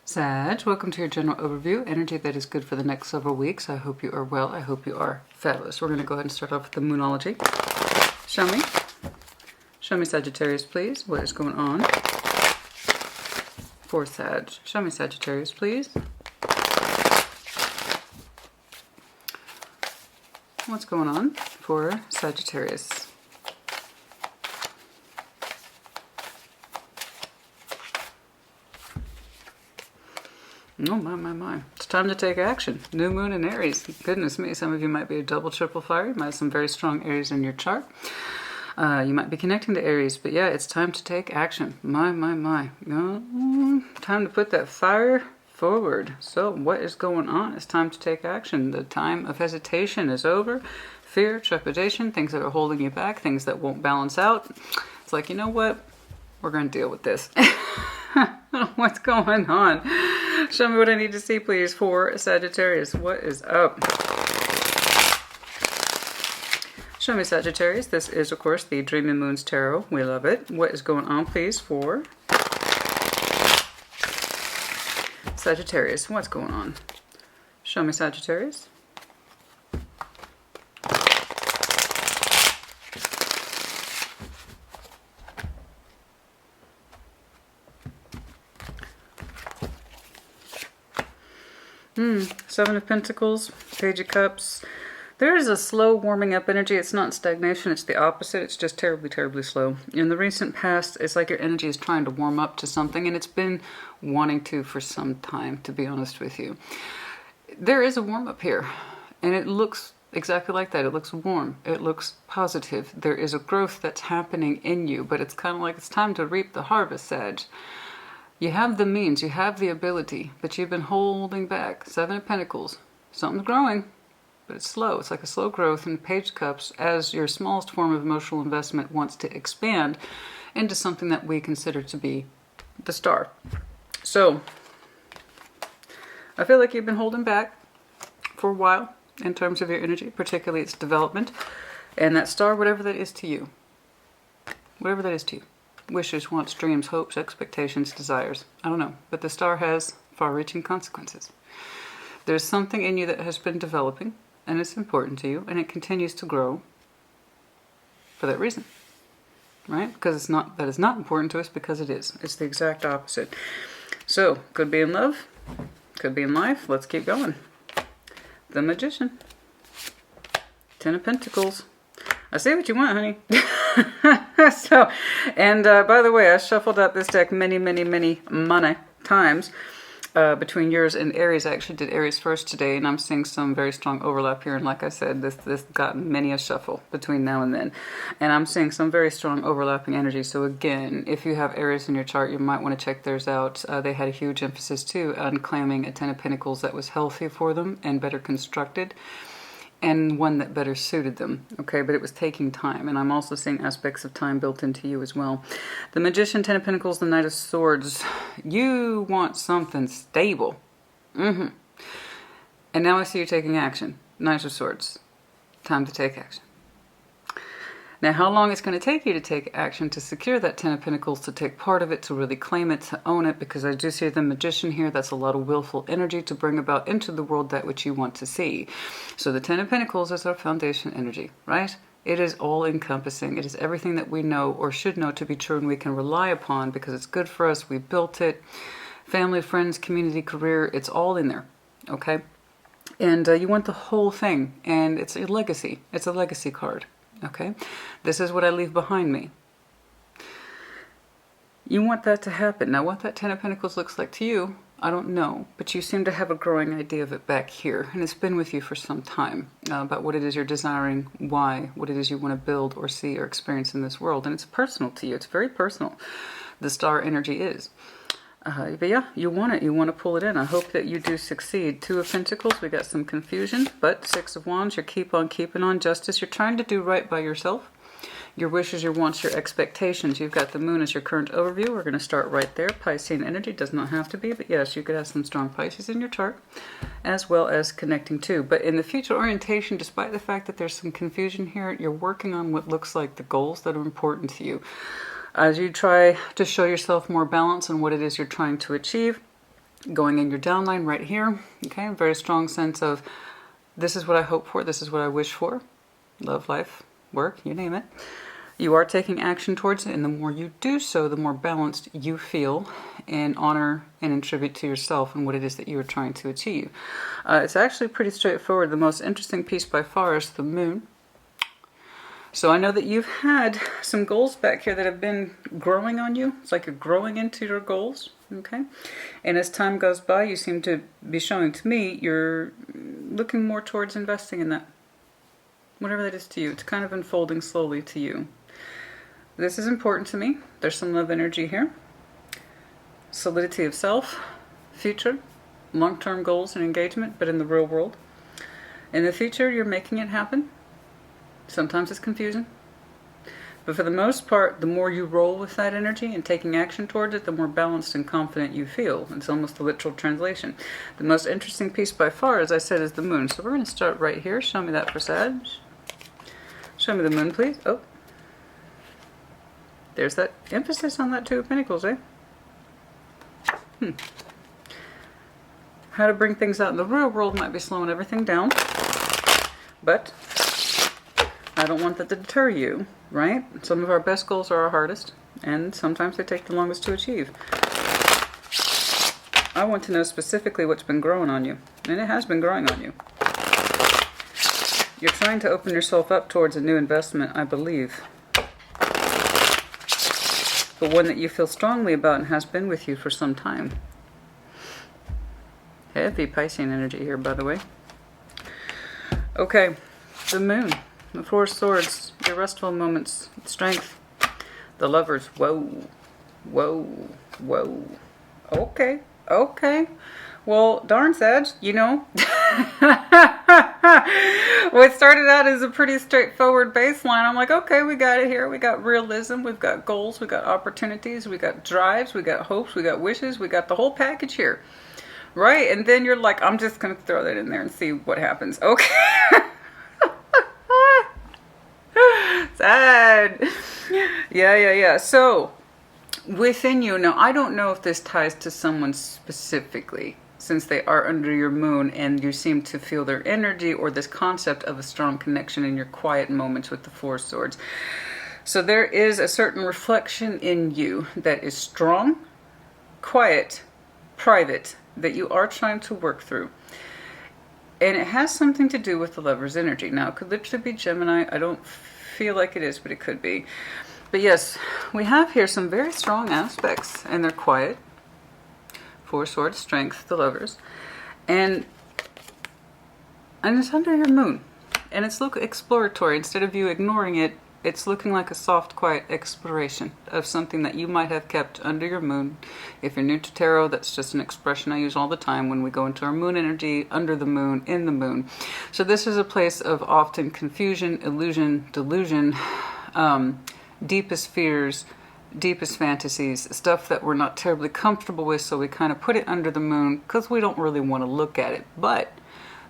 Sag, welcome to your general overview, energy that is good for the next several weeks. I hope you are well. I hope you are fabulous. We're going to go ahead and start off with the Moonology. Show me Sagittarius, please. What is going on for Sag? Show me Sagittarius, please. What's going on for Sagittarius? Oh, my. It's time to take action. New moon in Aries. Goodness me, some of you might be a double, triple fire. You might have some very strong Aries in your chart. You might be connecting to Aries, but yeah, it's time to take action. My. Time to put that fire forward. So what is going on? It's time to take action. The time of hesitation is over. Fear, trepidation, things that are holding you back, things that won't balance out. It's like, you know what? We're going to deal with this. What's going on? Show me what I need to see, please, for Sagittarius. What is up? Show me Sagittarius. This is, of course, the Dreaming Moons Tarot. We love it. What is going on, please, for Sagittarius? What's going on? Show me Sagittarius. Seven of Pentacles, Page of Cups. There is a slow warming up energy. It's not stagnation. It's the opposite. It's just terribly, terribly slow. In the recent past, it's like your energy is trying to warm up to something, and it's been wanting to for some time, to be honest with you. There is a warm up here, and it looks exactly like that. It looks warm. It looks positive. There is a growth that's happening in you, but it's kind of like it's time to reap the harvest, Sag. You have the means, you have the ability, but you've been holding back. Seven of Pentacles. Something's growing, but it's slow. It's like a slow growth. And Page of Cups, as your smallest form of emotional investment, wants to expand into something that we consider to be the star. So, I feel like you've been holding back for a while in terms of your energy, particularly its development. And that star, whatever that is to you. Whatever that is to you. Wishes, wants, dreams, hopes, expectations, desires. I don't know. But the star has far-reaching consequences. There's something in you that has been developing, and it's important to you, and it continues to grow for that reason. Right? Because that is not important to us, because it is. It's the exact opposite. So, could be in love, could be in life. Let's keep going. The Magician. Ten of Pentacles. I see what you want, honey. So, and by the way, I shuffled out this deck many times between yours and Aries. I actually did Aries first today, and I'm seeing some very strong overlap here. And like I said, this got many a shuffle between now and then. And I'm seeing some very strong overlapping energy. So again, if you have Aries in your chart, you might want to check theirs out. They had a huge emphasis too on claiming a Ten of Pentacles that was healthy for them and better constructed, and one that better suited them, okay? But it was taking time, and I'm also seeing aspects of time built into you as well. The Magician, Ten of Pentacles, the Knight of Swords. You want something stable. And now I see you taking action. Knight of Swords. Time to take action. Now, how long it's going to take you to take action to secure that Ten of Pentacles, to take part of it, to really claim it, to own it, because I do see the Magician here. That's a lot of willful energy to bring about into the world that which you want to see. So the Ten of Pentacles is our foundation energy, right? It is all-encompassing. It is everything that we know or should know to be true and we can rely upon because it's good for us. We built it. Family, friends, community, career, it's all in there, okay? And you want the whole thing, and it's a legacy. It's a legacy card. Okay, this is what I leave behind me. You want that to happen. Now, what that Ten of Pentacles looks like to you, I don't know, but you seem to have a growing idea of it back here, and it's been with you for some time, about what it is you're desiring, why, what it is you want to build or see or experience in this world, and it's personal to you. It's very personal. The star energy is. But yeah, you want it. You want to pull it in. I hope that you do succeed. Two of Pentacles, we got some confusion, but Six of Wands, you keep on keeping on. Justice, you're trying to do right by yourself. Your wishes, your wants, your expectations. You've got the Moon as your current overview. We're going to start right there. Piscean energy does not have to be, but yes, you could have some strong Pisces in your chart, as well as connecting too. But in the future orientation, despite the fact that there's some confusion here, you're working on what looks like the goals that are important to you. As you try to show yourself more balance in what it is you're trying to achieve, going in your downline right here. Okay, very strong sense of this is what I hope for, this is what I wish for. Love, life, work, you name it. You are taking action towards it, and the more you do so, the more balanced you feel and honor and attribute to yourself and what it is that you are trying to achieve. It's actually pretty straightforward. The most interesting piece by far is the moon. So I know that you've had some goals back here that have been growing on you. It's like you're growing into your goals, okay? And as time goes by, you seem to be showing to me you're looking more towards investing in that. Whatever that is to you, it's kind of unfolding slowly to you. This is important to me. There's some love energy here. Solidity of self, future, long-term goals and engagement, but in the real world. In the future, you're making it happen. Sometimes it's confusing. But for the most part, the more you roll with that energy and taking action towards it, the more balanced and confident you feel. It's almost a literal translation. The most interesting piece by far, as I said, is the moon. So we're going to start right here. Show me that for Sag. Show me the moon, please. Oh. There's that emphasis on that Two of Pentacles, eh? How to bring things out in the real world might be slowing everything down. But I don't want that to deter you, right? Some of our best goals are our hardest, and sometimes they take the longest to achieve. I want to know specifically what's been growing on you, and it has been growing on you. You're trying to open yourself up towards a new investment, I believe. But one that you feel strongly about and has been with you for some time. Heavy Piscean energy here, by the way. Okay, the moon, the Four of Swords, your restful moments, strength, the Lovers. Whoa, whoa, whoa. Okay, okay. Well, darn Sag, you know. What started out as a pretty straightforward baseline, I'm like, okay, we got it here. We got realism, we've got goals, we got opportunities, we got drives, we got hopes, we got wishes, we got the whole package here. Right? And then you're like, I'm just going to throw that in there and see what happens. Okay. Sad. Yeah. So, within you, now I don't know if this ties to someone specifically, since they are under your moon and you seem to feel their energy or this concept of a strong connection in your quiet moments with the Four of Swords. So there is a certain reflection in you that is strong, quiet, private, that you are trying to work through. And it has something to do with the Lover's energy. Now, it could literally be Gemini. I don't feel like it is, but it could be. But yes, we have here some very strong aspects, and they're quiet. Four of Swords, strength, the Lovers. And it's under your moon. And it's look exploratory. Instead of you ignoring it, it's looking like a soft, quiet exploration of something that you might have kept under your moon. If you're new to tarot, that's just an expression I use all the time when we go into our moon energy, under the moon, in the moon. So this is a place of often confusion, illusion, delusion, deepest fears, deepest fantasies, stuff that we're not terribly comfortable with, so we kind of put it under the moon because we don't really want to look at it. But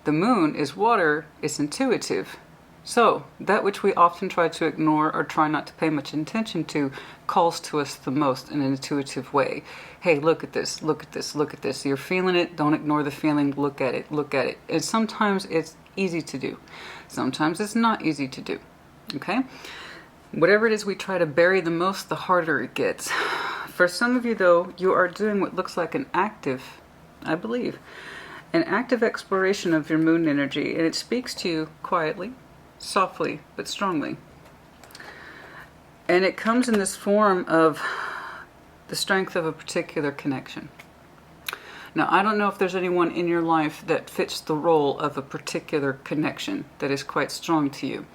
the moon is water, it's intuitive. So that which we often try to ignore or try not to pay much attention to calls to us the most in an intuitive way. Hey, look at this, look at this, look at this. You're feeling it, don't ignore the feeling, look at it, look at it. And sometimes it's easy to do. Sometimes it's not easy to do. Okay? Whatever it is we try to bury the most, the harder it gets. For some of you, though, you are doing what looks like an active, I believe, an active exploration of your moon energy, and it speaks to you quietly, softly, but strongly. And it comes in this form of the strength of a particular connection. Now, I don't know if there's anyone in your life that fits the role of a particular connection that is quite strong to you.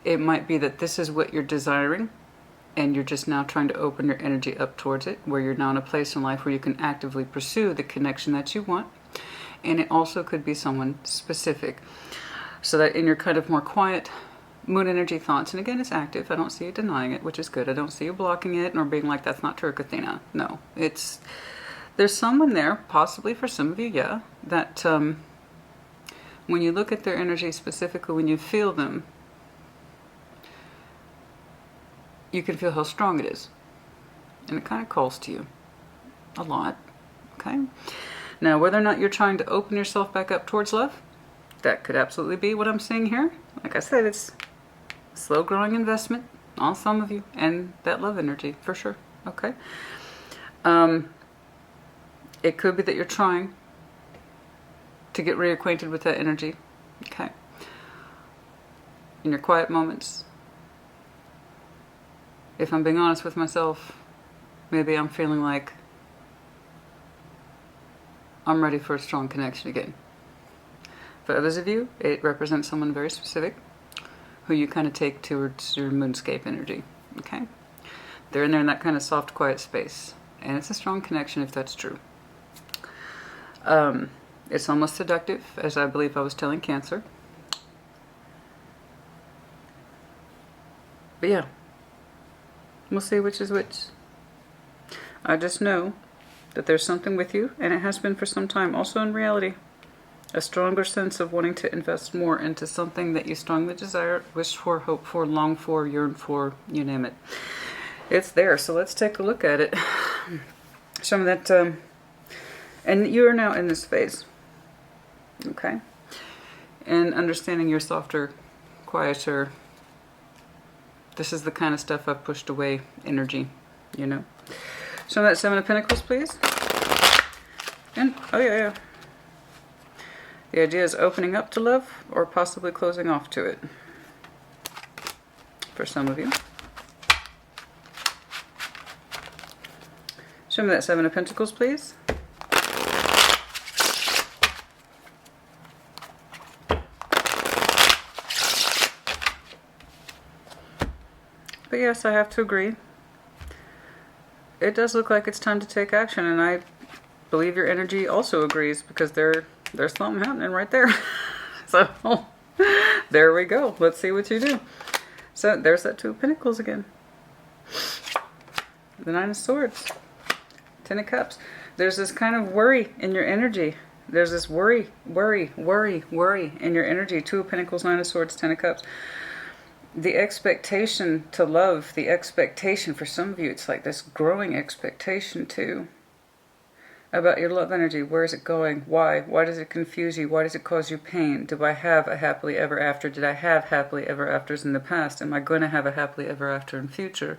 It might be that this is what you're desiring, and you're just now trying to open your energy up towards it, where you're now in a place in life where you can actively pursue the connection that you want. And it also could be someone specific. So that in your kind of more quiet moon energy thoughts, and again, it's active. I don't see you denying it, which is good. I don't see you blocking it nor being like, that's not true, Christina. No, there's someone there, possibly for some of you, yeah, that when you look at their energy specifically, when you feel them, you can feel how strong it is. And it kind of calls to you a lot. Okay? Now, whether or not you're trying to open yourself back up towards love, that could absolutely be what I'm seeing here. Like I said, it's a slow growing investment on some of you and that love energy for sure. Okay. It could be that you're trying to get reacquainted with that energy. Okay. In your quiet moments. If I'm being honest with myself, maybe I'm feeling like I'm ready for a strong connection again. For others of you, it represents someone very specific who you kind of take towards your moonscape energy. Okay? They're in there in that kind of soft, quiet space. And it's a strong connection if that's true. It's almost seductive, as I believe I was telling Cancer. But yeah, we'll see which is which. I just know that there's something with you, and it has been for some time. Also in reality, a stronger sense of wanting to invest more into something that you strongly desire, wish for, hope for, long for, yearn for, you name it. It's there, so let's take a look at it. Some of that, and you're now in this phase, okay? And understanding your softer, quieter, this is the kind of stuff I've pushed away energy, you know? Some of that Seven of Pentacles, please. And, oh yeah. The idea is opening up to love or possibly closing off to it. For some of you. Show me that Seven of Pentacles, please. But yes, I have to agree. It does look like it's time to take action, and I believe your energy also agrees, because there's something happening right there. So, there we go. Let's see what you do. So, there's that Two of Pentacles again. The Nine of Swords. Ten of Cups. There's this kind of worry in your energy. There's this worry in your energy. Two of Pentacles, Nine of Swords, Ten of Cups. The expectation to love, the expectation for some of you, it's like this growing expectation too. About your love energy. Where is it going? Why? Why does it confuse you? Why does it cause you pain? Do I have a happily ever after? Did I have happily ever afters in the past? Am I going to have a happily ever after in future?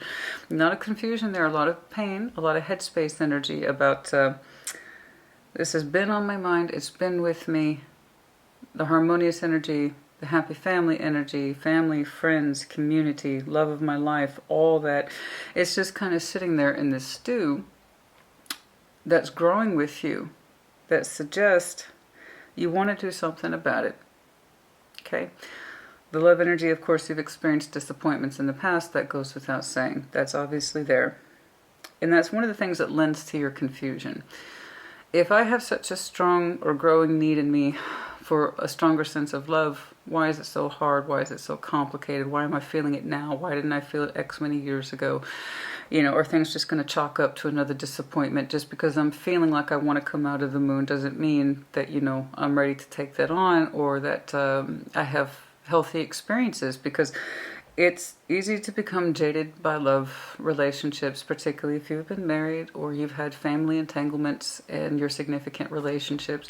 Not a confusion there. A lot of pain, a lot of headspace energy about this has been on my mind. It's been with me. The harmonious energy, the happy family energy, family, friends, community, love of my life, all that. It's just kind of sitting there in this stew that's growing with you, that suggests you want to do something about it. Okay? The love energy, of course, you've experienced disappointments in the past. That goes without saying. That's obviously there. And that's one of the things that lends to your confusion. If I have such a strong or growing need in me for a stronger sense of love, why is it so hard? Why is it so complicated? Why am I feeling it now? Why didn't I feel it X many years ago? You know, are things just going to chalk up to another disappointment? Just because I'm feeling like I want to come out of the moon doesn't mean that, you know, I'm ready to take that on, or that I have healthy experiences, because it's easy to become jaded by love relationships, particularly if you've been married or you've had family entanglements in your significant relationships.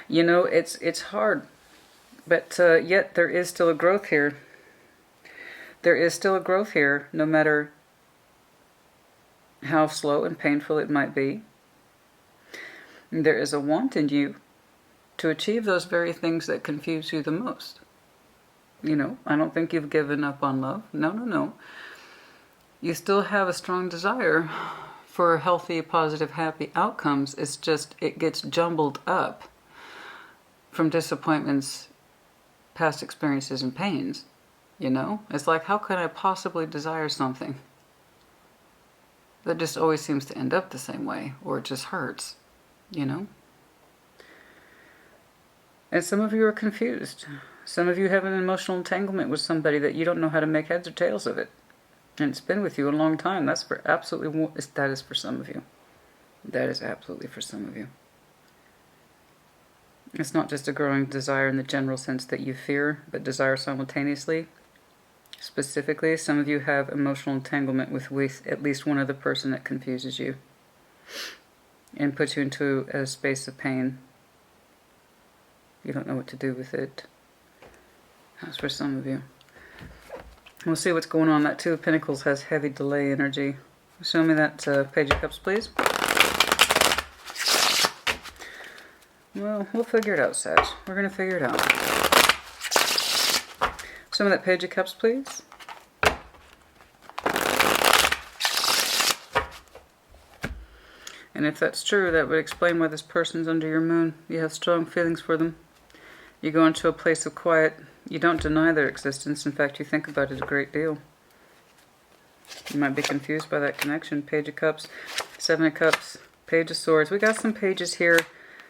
You know, it's hard, but yet there is still a growth here. There is still a growth here, no matter how slow and painful it might be. There is a want in you to achieve those very things that confuse you the most. You know, I don't think you've given up on love. No. You still have a strong desire for healthy, positive, happy outcomes. It's just, it gets jumbled up from disappointments, past experiences, and pains. You know? It's like, how could I possibly desire something that just always seems to end up the same way, or it just hurts, you know? And some of you are confused. Some of you have an emotional entanglement with somebody that you don't know how to make heads or tails of it. And it's been with you a long time. That's for absolutely, that is for some of you. That is absolutely for some of you. It's not just a growing desire in the general sense that you fear, but desire simultaneously. Specifically, some of you have emotional entanglement with at least one other person that confuses you. and puts you into a space of pain. You don't know what to do with it. That's for some of you. We'll see what's going on. That Two of Pentacles has heavy delay energy. Show me that Page of Cups, please. Well, we'll figure it out, Sag. We're going to figure it out. Show me that Page of Cups, please. And if that's true, that would explain why this person's under your moon. You have strong feelings for them. You go into a place of quiet. You don't deny their existence. In fact, you think about it a great deal. You might be confused by that connection. Page of Cups, Seven of Cups, Page of Swords. We got some pages here.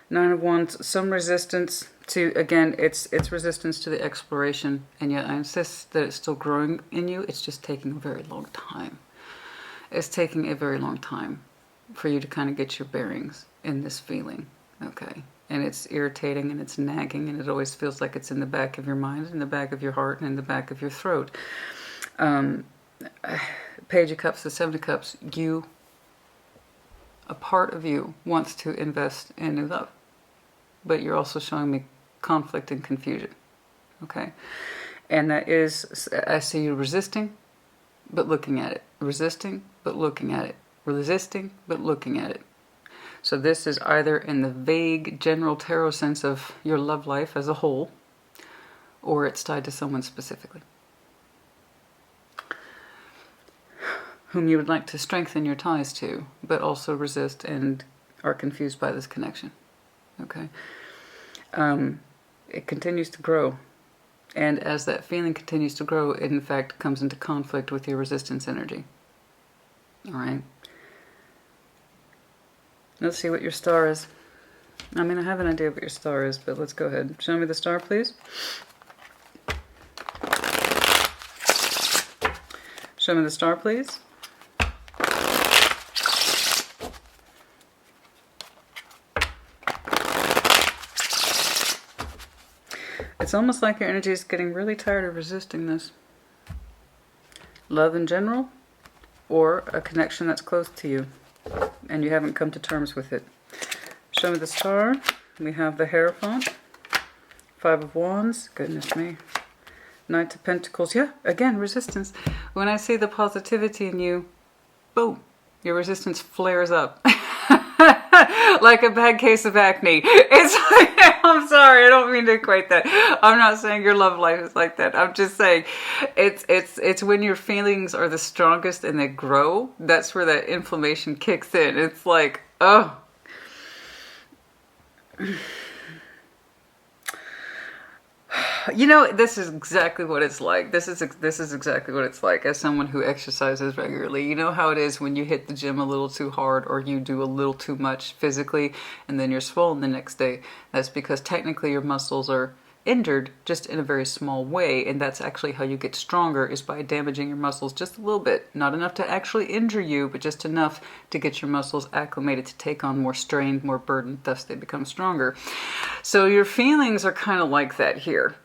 Nine of Wands, some resistance to, again, it's resistance to the exploration. And yet I insist that it's still growing in you. It's just taking a very long time. It's taking a very long time for you to kind of get your bearings in this feeling. Okay. And it's irritating and it's nagging and it always feels like it's in the back of your mind, in the back of your heart, and in the back of your throat. Page of Cups, the Seven of Cups, you, a part of you wants to invest in new love. But you're also showing me conflict and confusion. Okay? And that is, I see you resisting, but looking at it. Resisting, but looking at it. Resisting, but looking at it. So this is either in the vague general tarot sense of your love life as a whole, or it's tied to someone specifically whom you would like to strengthen your ties to, but also resist and are confused by this connection. Okay? It continues to grow. And as that feeling continues to grow, it in fact comes into conflict with your resistance energy. Alright? Let's see what your star is. I mean, I have an idea of what your star is, but let's go ahead. Show me the star, please. Show me the star, please. It's almost like your energy is getting really tired of resisting this. Love in general, or a connection that's close to you, and you haven't come to terms with it. Show me the star. We have the Hierophant, Five of Wands, goodness me, Knight of Pentacles. Yeah, again, resistance. When I see the positivity in you, boom, your resistance flares up. Like a bad case of acne. It's like, I'm sorry, I don't mean to equate that. I'm not saying your love life is like that. I'm just saying it's when your feelings are the strongest and they grow, that's where that inflammation kicks in. It's like, oh. You know, this is exactly what it's like. This is exactly what it's like as someone who exercises regularly. You know how it is when you hit the gym a little too hard or you do a little too much physically and then you're swollen the next day. That's because technically your muscles are injured just in a very small way, and that's actually how you get stronger, is by damaging your muscles just a little bit. Not enough to actually injure you, but just enough to get your muscles acclimated to take on more strain, more burden, thus they become stronger. So your feelings are kind of like that here.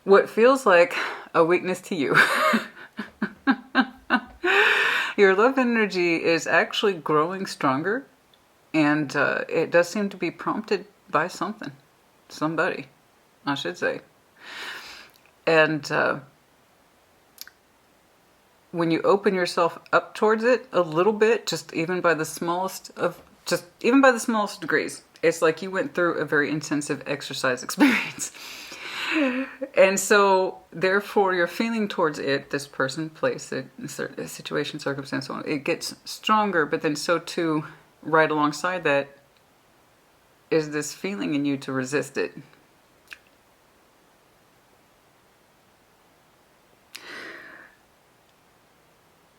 What feels like a weakness to you. Your love energy is actually growing stronger, and it does seem to be prompted by something. Somebody, I should say. And when you open yourself up towards it a little bit, just even by the smallest degrees, it's like you went through a very intensive exercise experience. And so, therefore, your feeling towards it, this person, place, situation, circumstance, so on, it gets stronger, but then so too, right alongside that, is this feeling in you to resist it.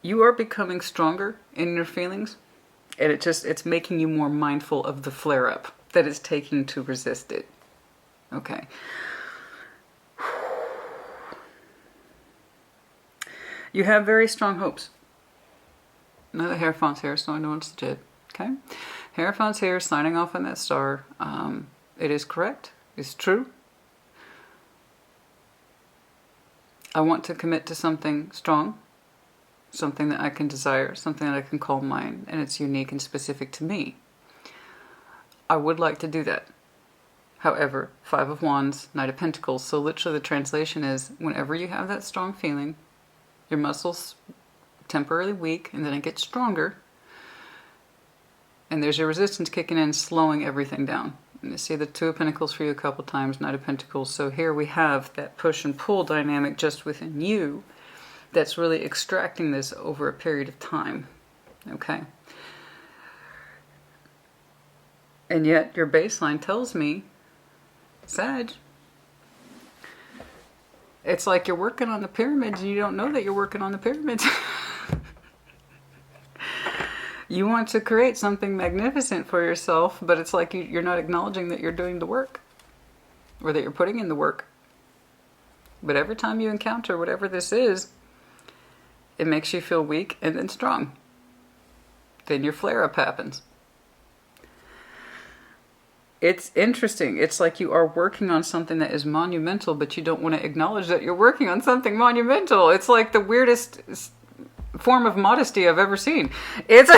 You are becoming stronger in your feelings, and it's making you more mindful of the flare-up that it's taking to resist it. Okay. You have very strong hopes. Now the Hierophant's here, so I know it's legit. Okay? Hierophant's here, signing off on that star. It is correct. It's true. I want to commit to something strong. something that I can desire, something that I can call mine, and it's unique and specific to me. I would like to do that. However, Five of Wands, Knight of Pentacles, so literally the translation is, whenever you have that strong feeling, your muscles temporarily weak, and then it gets stronger, and there's your resistance kicking in, slowing everything down. And you see the Two of Pentacles for you a couple times, Knight of Pentacles. So here we have that push and pull dynamic just within you that's really extracting this over a period of time. Okay? And yet your baseline tells me, Sag, it's like you're working on the pyramids and you don't know that you're working on the pyramids. You want to create something magnificent for yourself, but it's like you're not acknowledging that you're doing the work, or that you're putting in the work. But every time you encounter whatever this is, it makes you feel weak and then strong. Then your flare-up happens. It's interesting. It's like you are working on something that is monumental, but you don't want to acknowledge that you're working on something monumental. It's like the weirdest form of modesty I've ever seen. It's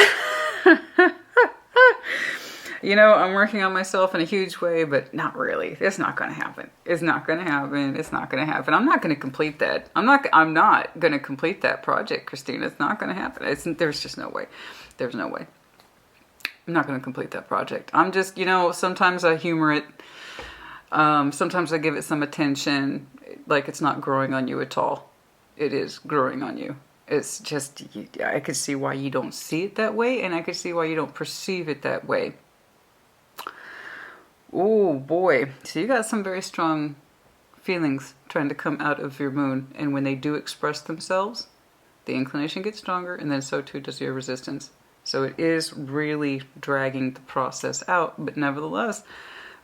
you know, I'm working on myself in a huge way, but not really. It's not going to happen. It's not going to happen. It's not going to happen. I'm not going to complete that. I'm not going to complete that project, Christina. It's not going to happen. There's just no way. There's no way. I'm not going to complete that project. I'm just, you know, sometimes I humor it. Sometimes I give it some attention, like it's not growing on you at all. It is growing on you. It's just, I could see why you don't see it that way, and I could see why you don't perceive it that way. Oh boy. So you got some very strong feelings trying to come out of your moon, and when they do express themselves, the inclination gets stronger, and then so too does your resistance. So it is really dragging the process out, but nevertheless,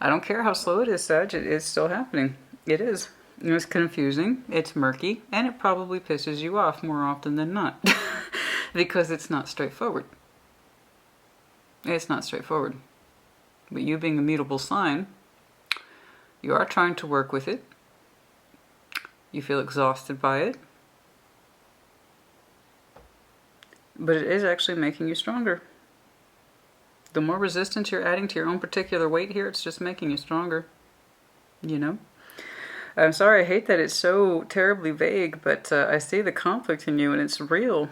I don't care how slow it is, Sag, it is still happening. It is. It's confusing, it's murky, and it probably pisses you off more often than not. Because it's not straightforward. It's not straightforward. But you being a mutable sign, you are trying to work with it. You feel exhausted by it. But it is actually making you stronger. The more resistance you're adding to your own particular weight here, it's just making you stronger. You know? I'm sorry, I hate that it's so terribly vague, but I see the conflict in you and it's real.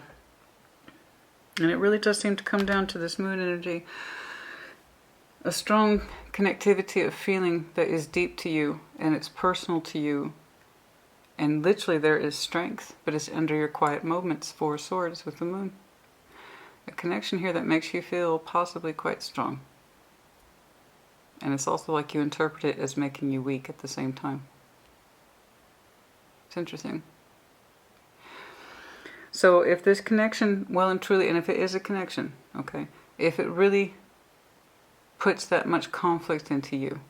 And it really does seem to come down to this moon energy. A strong connectivity of feeling that is deep to you and it's personal to you. And literally there is strength, but it's under your quiet moments, Four of Swords with the moon. A connection here that makes you feel possibly quite strong. And it's also like you interpret it as making you weak at the same time. It's interesting. So if this connection, well and truly, and if it is a connection, okay, if it really puts that much conflict into you,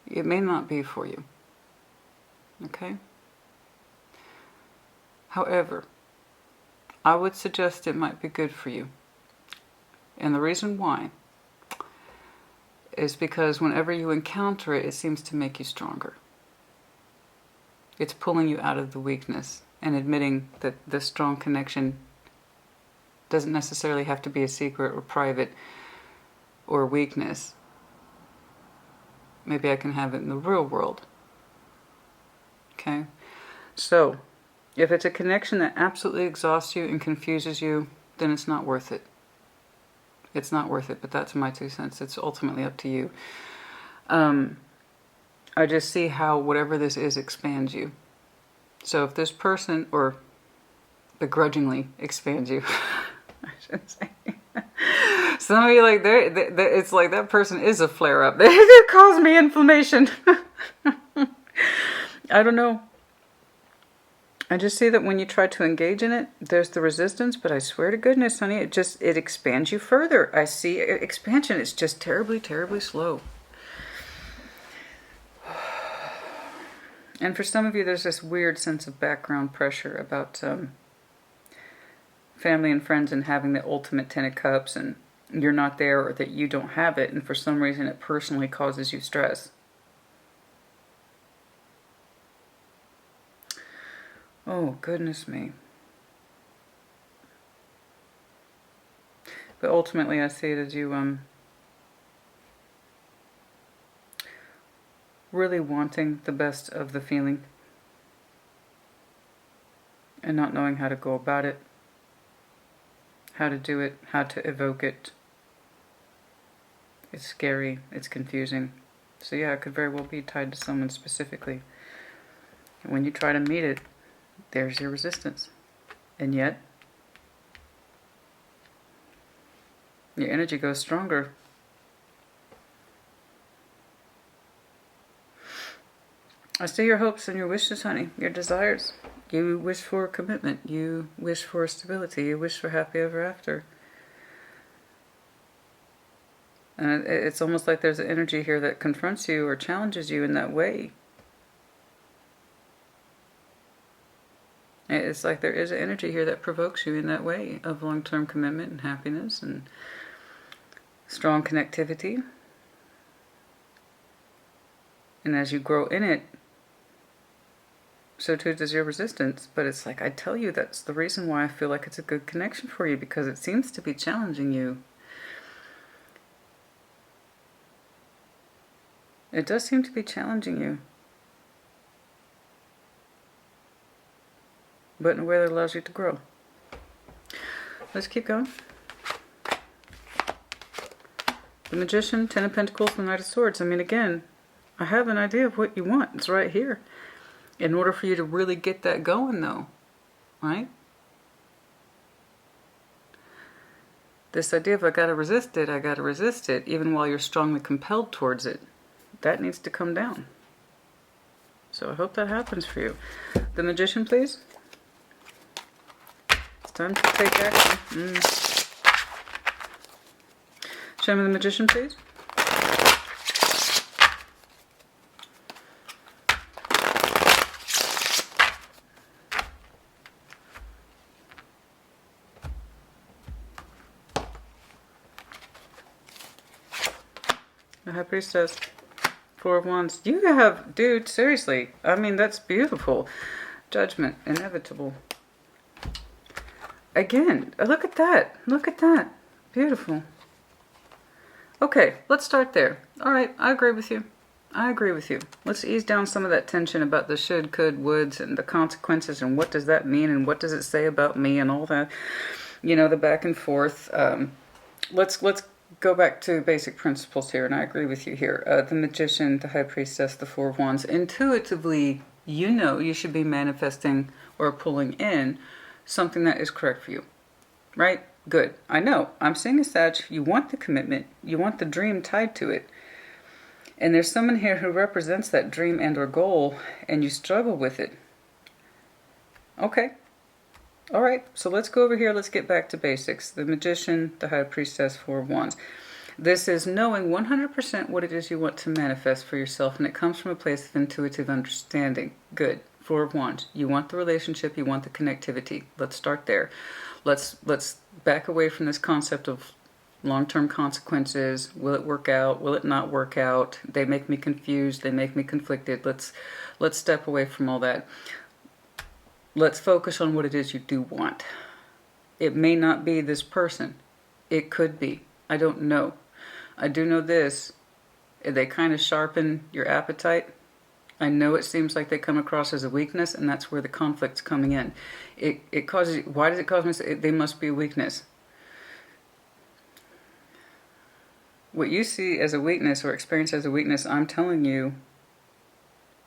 it may not be for you. Okay? However, I would suggest it might be good for you. And the reason why is because whenever you encounter it, it seems to make you stronger. It's pulling you out of the weakness and admitting that the strong connection doesn't necessarily have to be a secret or private or weakness. Maybe I can have it in the real world. Okay? So, if it's a connection that absolutely exhausts you and confuses you, then it's not worth it. It's not worth it, but that's my 2 cents. It's ultimately up to you. I just see how whatever this is expands you. So if this person, or begrudgingly expands you, I should say. Some of you, like, it's like that person is a flare-up. It caused me inflammation. I don't know. I just see that when you try to engage in it, there's the resistance, but I swear to goodness, honey, it expands you further. I see expansion. It's just terribly, terribly slow. And for some of you, there's this weird sense of background pressure about family and friends and having the ultimate 10 of cups, and you're not there, or that you don't have it, and for some reason it personally causes you stress. Oh, goodness me. But ultimately, I see it as you really wanting the best of the feeling and not knowing how to go about it, how to do it, how to evoke it. It's scary, it's confusing. So yeah, it could very well be tied to someone specifically. And when you try to meet it, there's your resistance. And yet, your energy goes stronger. I see your hopes and your wishes, honey, your desires. You wish for commitment. You wish for stability. You wish for happy ever after. And it's almost like there's an energy here that confronts you or challenges you in that way. It's like there is an energy here that provokes you in that way of long-term commitment and happiness and strong connectivity. And as you grow in it, so too does your resistance. But it's like, I tell you, that's the reason why I feel like it's a good connection for you, because it seems to be challenging you. It does seem to be challenging you. But in a way that allows you to grow. Let's keep going. The Magician, Ten of Pentacles, the Knight of Swords. I mean, again, I have an idea of what you want. It's right here. In order for you to really get that going, though, right? This idea of I gotta resist it, even while you're strongly compelled towards it, that needs to come down. So I hope that happens for you. The Magician, please. It's time to take action. Show me the Magician, please. The High Priestess. Four of Wands. You have, dude, seriously. I mean, that's beautiful. Judgment. Inevitable. Again, look at that. Look at that. Beautiful. Okay, let's start there. All right, I agree with you. I agree with you. Let's ease down some of that tension about the should, could, woulds, and the consequences, and what does that mean, and what does it say about me, and all that. You know, the back and forth. Let's go back to basic principles here, and I agree with you here. The Magician, the High Priestess, the Four of Wands. Intuitively, you know you should be manifesting or pulling in something that is correct for you. Right? Good. I know. I'm seeing a Sag. You want the commitment. You want the dream tied to it. And there's someone here who represents that dream and or goal, and you struggle with it. Okay. All right, so let's go over here. Let's get back to basics. The Magician, the High Priestess, Four of Wands. This is knowing 100% what it is you want to manifest for yourself, and it comes from a place of intuitive understanding. Good. Four of Wands. You want the relationship. You want the connectivity. Let's start there. Let's back away from this concept of long-term consequences. Will it work out? Will it not work out? They make me confused. They make me conflicted. Let's step away from all that. Let's focus on what it is you do want. It may not be this person. It could be. I don't know. I do know this. They kind of sharpen your appetite. I know it seems like they come across as a weakness, and that's where the conflict's coming in. It causes. Why does it cause me to say they must be a weakness? What you see as a weakness or experience as a weakness, I'm telling you,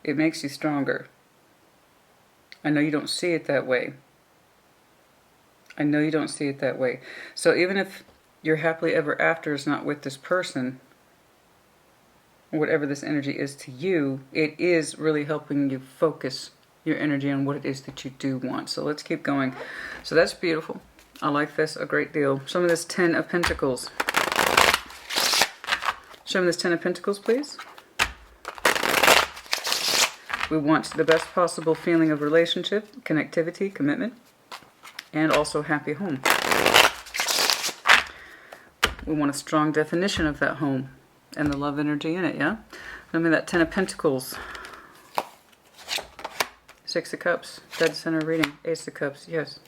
it makes you stronger. I know you don't see it that way. I know you don't see it that way. So even if your happily ever after is not with this person, or whatever this energy is to you, it is really helping you focus your energy on what it is that you do want. So let's keep going. So that's beautiful. I like this a great deal. Show me this Ten of Pentacles. Show me this Ten of Pentacles, please. We want the best possible feeling of relationship, connectivity, commitment, and also happy home. We want a strong definition of that home and the love energy in it, yeah? Show me that Ten of Pentacles. Six of Cups, dead center reading. Ace of Cups, yes.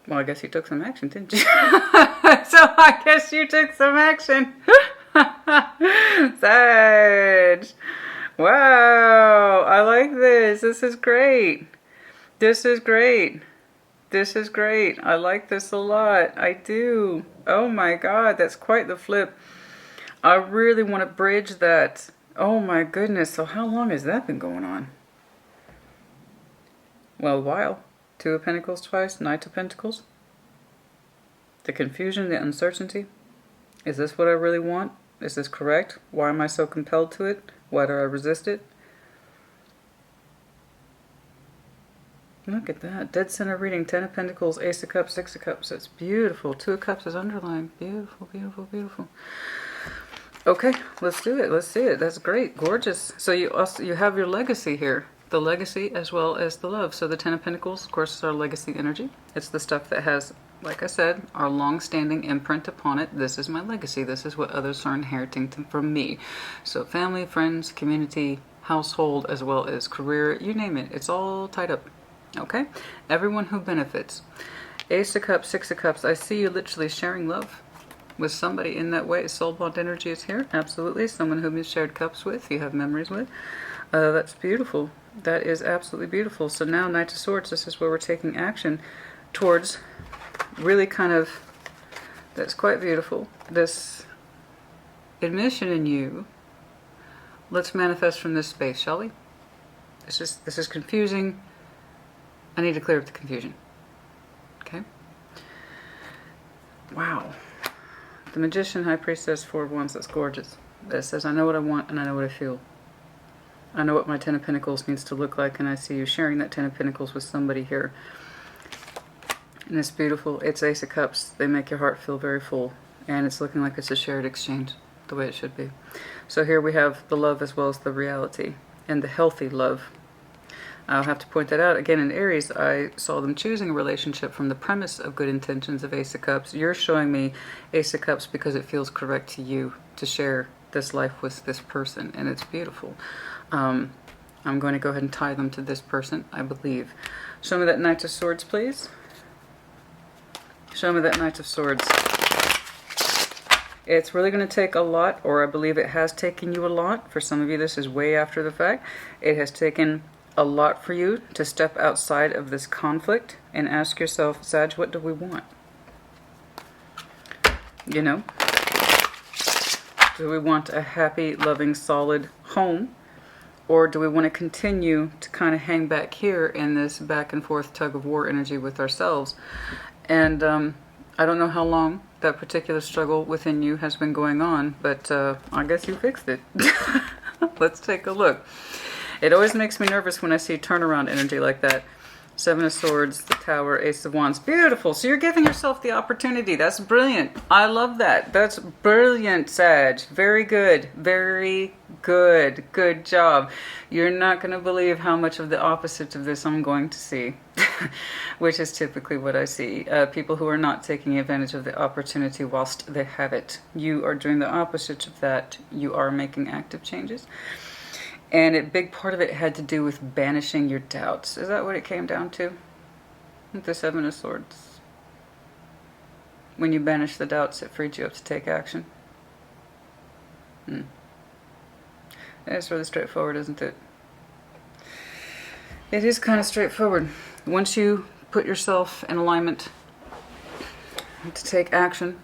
Well, I guess you took some action, didn't you? So I guess you took some action. Sag. Wow. I like this. This is great. This is great. This is great. I like this a lot. I do. Oh my God. That's quite the flip. I really want to bridge that. Oh my goodness. So how long has that been going on? Well, a while. Two of Pentacles twice, Knight of Pentacles. The confusion, the uncertainty. Is this what I really want? Is this correct? Why am I so compelled to it? Why do I resist it? Look at that. Dead center reading. 10 of Pentacles, Ace of Cups, 6 of Cups. That's beautiful. 2 of Cups is underlined. Beautiful, beautiful, beautiful. Okay, let's do it. Let's see it. That's great. Gorgeous. So you have your legacy here. The legacy as well as the love. So the 10 of Pentacles, of course, is our legacy energy. It's the stuff that has, like I said, our long-standing imprint upon it. This is my legacy. This is what others are inheriting from me. So family, friends, community, household, as well as career, you name it. It's all tied up. Okay? Everyone who benefits. Ace of Cups, 6 of Cups. I see you literally sharing love with somebody in that way. Soul bond energy is here. Absolutely. Someone whom you've shared cups with, you have memories with. That's beautiful. That is absolutely beautiful. So now, Knight of Swords, this is where we're taking action towards really kind of, that's quite beautiful, this admission in you. Let's manifest from this space, shall we? This is confusing. I need to clear up the confusion. Okay? Wow. The Magician, High Priestess, 4 of Wands, that's gorgeous. That says, I know what I want and I know what I feel. I know what my 10 of Pentacles needs to look like, and I see you sharing that 10 of Pentacles with somebody here. And it's beautiful. It's Ace of Cups. They make your heart feel very full. And it's looking like it's a shared exchange, the way it should be. So here we have the love as well as the reality, and the healthy love. I'll have to point that out. Again, in Aries, I saw them choosing a relationship from the premise of good intentions of Ace of Cups. You're showing me Ace of Cups because it feels correct to you to share this life with this person, and it's beautiful. I'm going to go ahead and tie them to this person, I believe. Show me that Knight of Swords, please. Show me that Knight of Swords. It's really going to take a lot, or I believe it has taken you a lot. For some of you, this is way after the fact. It has taken a lot for you to step outside of this conflict and ask yourself, Sag, what do we want? You know? Do we want a happy, loving, solid home? Or do we want to continue to kind of hang back here in this back and forth tug of war energy with ourselves? And I don't know how long that particular struggle within you has been going on, but I guess you fixed it. Let's take a look. It always makes me nervous when I see turnaround energy like that. 7 of Swords, the Tower, Ace of Wands. Beautiful. So you're giving yourself the opportunity. That's brilliant. I love that. That's brilliant, Sag. Very good. Very good. Good job. You're not going to believe how much of the opposite of this I'm going to see, which is typically what I see. People who are not taking advantage of the opportunity whilst they have it. You are doing the opposite of that. You are making active changes. And a big part of it had to do with banishing your doubts. Is that what it came down to? With the 7 of Swords. When you banish the doubts, it freed you up to take action. It's really straightforward, isn't it? It is kind of straightforward. Once you put yourself in alignment to take action,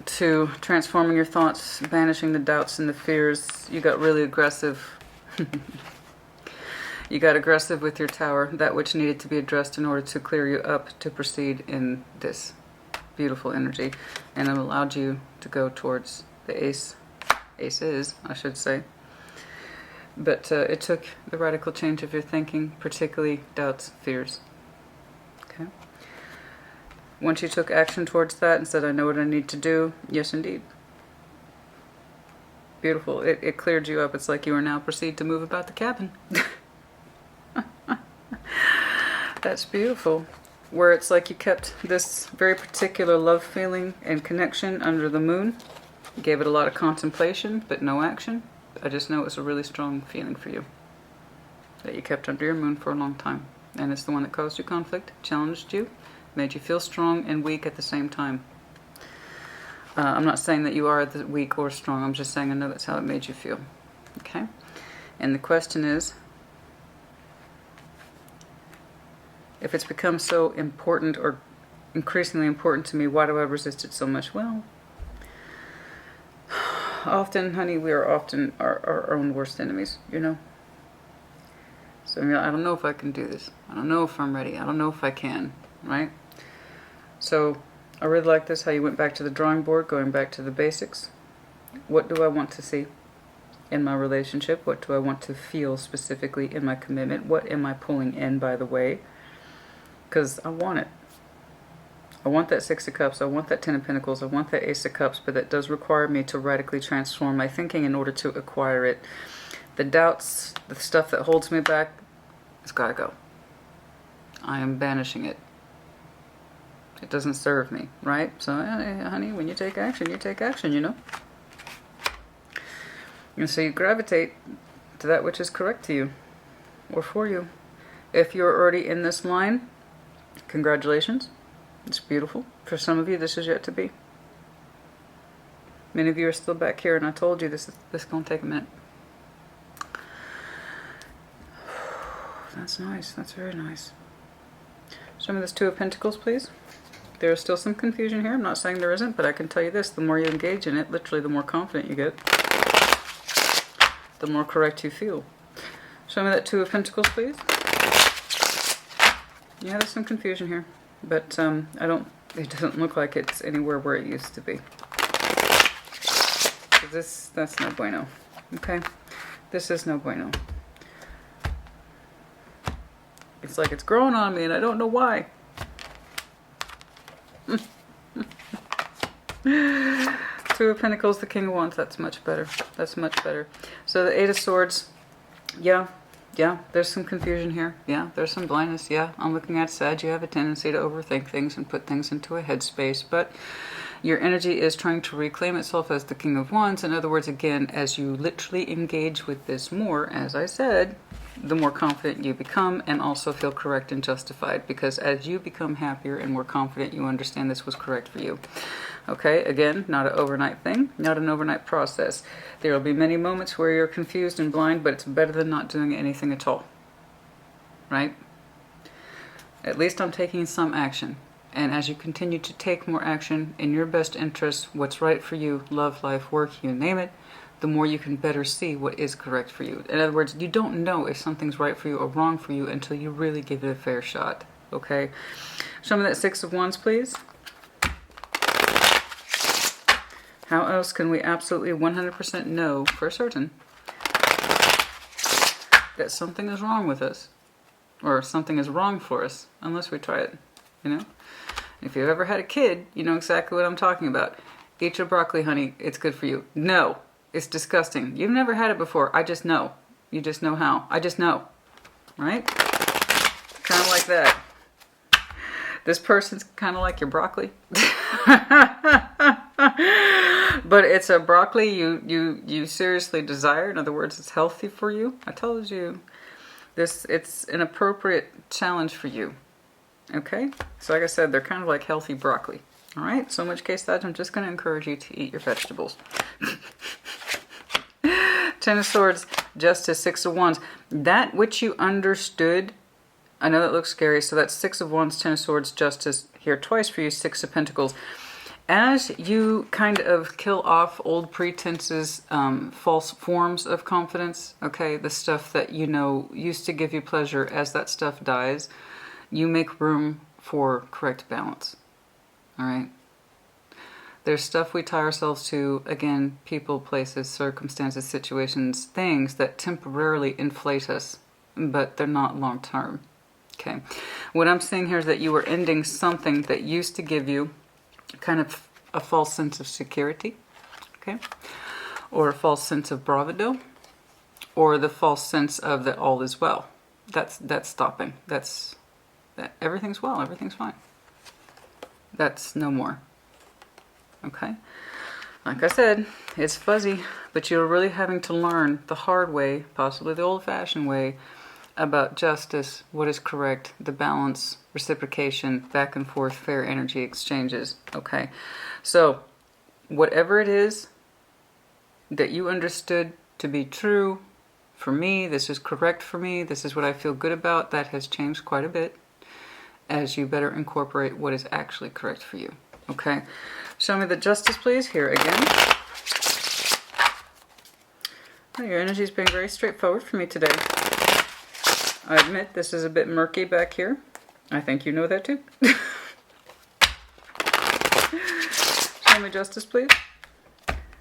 to transforming your thoughts, banishing the doubts and the fears, you got really aggressive. You got aggressive with your Tower, that which needed to be addressed in order to clear you up to proceed in this beautiful energy. And it allowed you to go towards the aces, I should say. But it took the radical change of your thinking, particularly doubts, fears. Okay? Once you took action towards that and said, I know what I need to do, yes indeed. Beautiful. It cleared you up. It's like you are now proceed to move about the cabin. That's beautiful. Where it's like you kept this very particular love feeling and connection under the moon. You gave it a lot of contemplation, but no action. I just know it was a really strong feeling for you that you kept under your moon for a long time. And it's the one that caused you conflict, challenged you, made you feel strong and weak at the same time. I'm not saying that you are weak or strong. I'm just saying I know that's how it made you feel. Okay? And the question is, if it's become so important or increasingly important to me, why do I resist it so much? Well, often, honey, we are often our own worst enemies, you know? So I don't know if I can do this. I don't know if I'm ready. I don't know if I can, right? So I really like this, how you went back to the drawing board, going back to the basics. What do I want to see in my relationship? What do I want to feel specifically in my commitment? What am I pulling in, by the way? Because I want it. I want that Six of Cups. I want that Ten of Pentacles. I want that Ace of Cups. But that does require me to radically transform my thinking in order to acquire it. The doubts, the stuff that holds me back, it's got to go. I am banishing it. It doesn't serve me, right? So, honey, when you take action, you know? And so you gravitate to that which is correct to you or for you. If you're already in this line, congratulations. It's beautiful. For some of you, this is yet to be. Many of you are still back here, and I told you this is going to take a minute. That's nice. That's very nice. Show me this Two of Pentacles, please. There's still some confusion here. I'm not saying there isn't, but I can tell you this. The more you engage in it, literally, the more confident you get. The more correct you feel. Show me that Two of Pentacles, please. Yeah, there's some confusion here. But it doesn't look like it's anywhere where it used to be. So that's no bueno. Okay? This is no bueno. It's like it's growing on me and I don't know why. Two of Pentacles, the King of Wands, that's much better. That's much better. So the Eight of Swords, yeah, there's some confusion here. Yeah, there's some blindness. Yeah, I'm looking at Sag. You have a tendency to overthink things and put things into a headspace, but your energy is trying to reclaim itself as the King of Wands. In other words, again, as you literally engage with this more, as I said, the more confident you become and also feel correct and justified, because as you become happier and more confident, you understand this was correct for you. Okay, again, not an overnight thing, not an overnight process. There will be many moments where you're confused and blind, but it's better than not doing anything at all. Right? At least I'm taking some action. And as you continue to take more action in your best interest, what's right for you, love, life, work, you name it, the more you can better see what is correct for you. In other words, you don't know if something's right for you or wrong for you until you really give it a fair shot. Okay? Show me that Six of Wands, please. How else can we absolutely 100% know for certain that something is wrong with us? Or something is wrong for us, unless we try it, you know? If you've ever had a kid, you know exactly what I'm talking about. Eat your broccoli, honey, it's good for you. No, it's disgusting. You've never had it before, I just know. You just know how. I just know, right? Kind of like that. This person's kind of like your broccoli. But it's a broccoli you seriously desire. In other words, it's healthy for you. I told you. It's an appropriate challenge for you. Okay? So like I said, they're kind of like healthy broccoli. Alright? So in which case, I'm just going to encourage you to eat your vegetables. Ten of Swords, Justice, Six of Wands. That which you understood, I know that looks scary, so that's Six of Wands, Ten of Swords, Justice here twice for you, Six of Pentacles. As you kind of kill off old pretenses, false forms of confidence, okay, the stuff that you know used to give you pleasure, as that stuff dies, you make room for correct balance, all right? There's stuff we tie ourselves to, again, people, places, circumstances, situations, things that temporarily inflate us, but they're not long-term, okay? What I'm saying here is that you are ending something that used to give you kind of a false sense of security, okay? Or a false sense of bravado, or the false sense of that all is well. That's stopping. That everything's well, everything's fine. That's no more. Okay? Like I said, it's fuzzy, but you're really having to learn the hard way, possibly the old-fashioned way, about justice, what is correct, the balance, reciprocation, back and forth, fair energy exchanges. Okay, so whatever it is that you understood to be true for me, this is correct for me, this is what I feel good about, that has changed quite a bit as you better incorporate what is actually correct for you. Okay, show me the justice, please. Here again. Oh, your energy is being very straightforward for me today. I admit this is a bit murky back here. I think you know that too. Show me justice, please.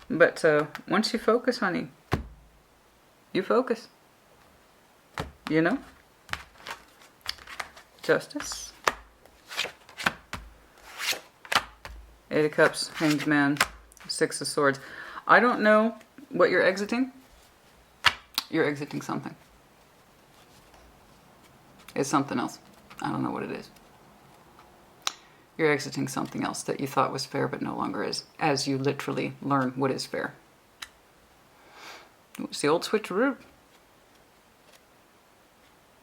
But once you focus, honey, you focus. You know? Justice. Eight of Cups, Hanged Man, Six of Swords. I don't know what you're exiting. You're exiting something. It's something else. I don't know what it is. You're exiting something else that you thought was fair but no longer is, as you literally learn what is fair. It's the old switcheroo.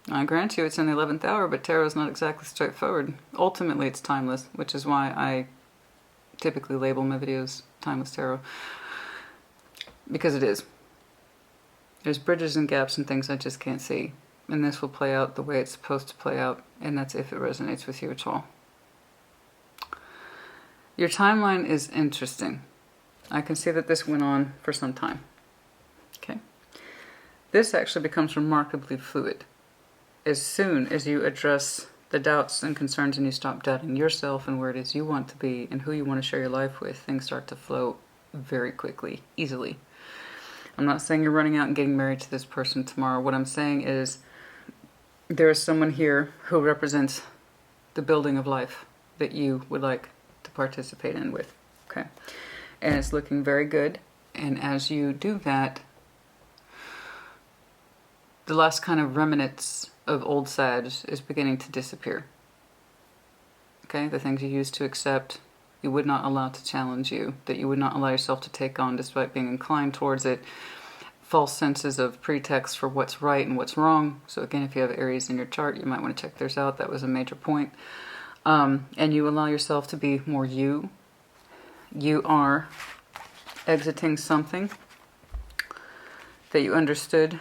I grant you it's in the 11th hour, but tarot is not exactly straightforward. Ultimately, it's timeless, which is why I typically label my videos Timeless Tarot. Because it is. There's bridges and gaps and things I just can't see. And this will play out the way it's supposed to play out, and that's if it resonates with you at all. Your timeline is interesting. I can see that this went on for some time. Okay. This actually becomes remarkably fluid. As soon as you address the doubts and concerns and you stop doubting yourself and where it is you want to be and who you want to share your life with, things start to flow very quickly, easily. I'm not saying you're running out and getting married to this person tomorrow. What I'm saying is there is someone here who represents the building of life that you would like to participate in with. Okay. And it's looking very good. And as you do that, the last kind of remnants of old Sag is beginning to disappear. Okay? The things you used to accept, you would not allow to challenge you, that you would not allow yourself to take on despite being inclined towards it. False senses of pretext for what's right and what's wrong. So again, if you have Aries in your chart, you might want to check theirs out. That was a major point. And you allow yourself to be more you. You are exiting something that you understood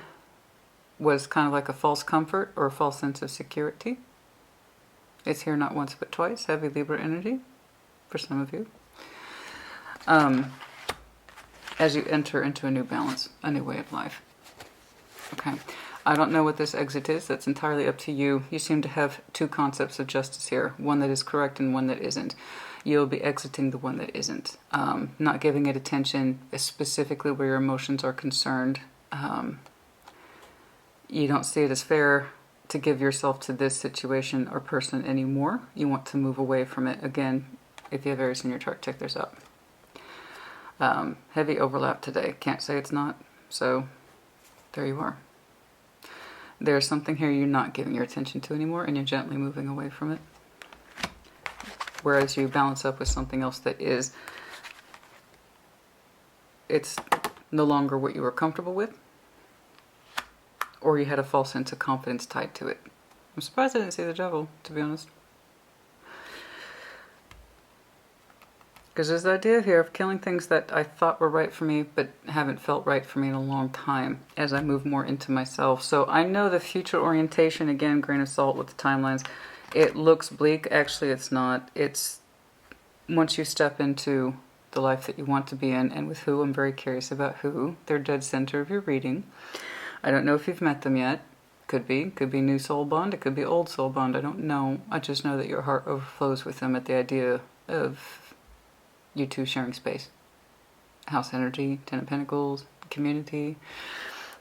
was kind of like a false comfort or a false sense of security. It's here not once but twice. Heavy Libra energy for some of you. As you enter into a new balance, a new way of life. Okay. I don't know what this exit is. That's entirely up to you. You seem to have two concepts of justice here. One that is correct and one that isn't. You'll be exiting the one that isn't. Not giving it attention, specifically where your emotions are concerned. You don't see it as fair to give yourself to this situation or person anymore. You want to move away from it. Again, if you have Aries in your chart, check this out. Heavy overlap today. Can't say it's not. So there you are. There's something here you're not giving your attention to anymore, and you're gently moving away from it. Whereas you balance up with something else that is, it's no longer what you were comfortable with, or you had a false sense of confidence tied to it. I'm surprised I didn't see the devil, to be honest. Because there's the idea here of killing things that I thought were right for me, but haven't felt right for me in a long time as I move more into myself. So I know the future orientation, again, grain of salt with the timelines, it looks bleak. Actually, it's not. It's once you step into the life that you want to be in, and with who, I'm very curious about who. They're dead center of your reading. I don't know if you've met them yet. Could be new soul bond. It could be old soul bond. I don't know. I just know that your heart overflows with them at the idea of you two sharing space. House energy, Ten of Pentacles, community.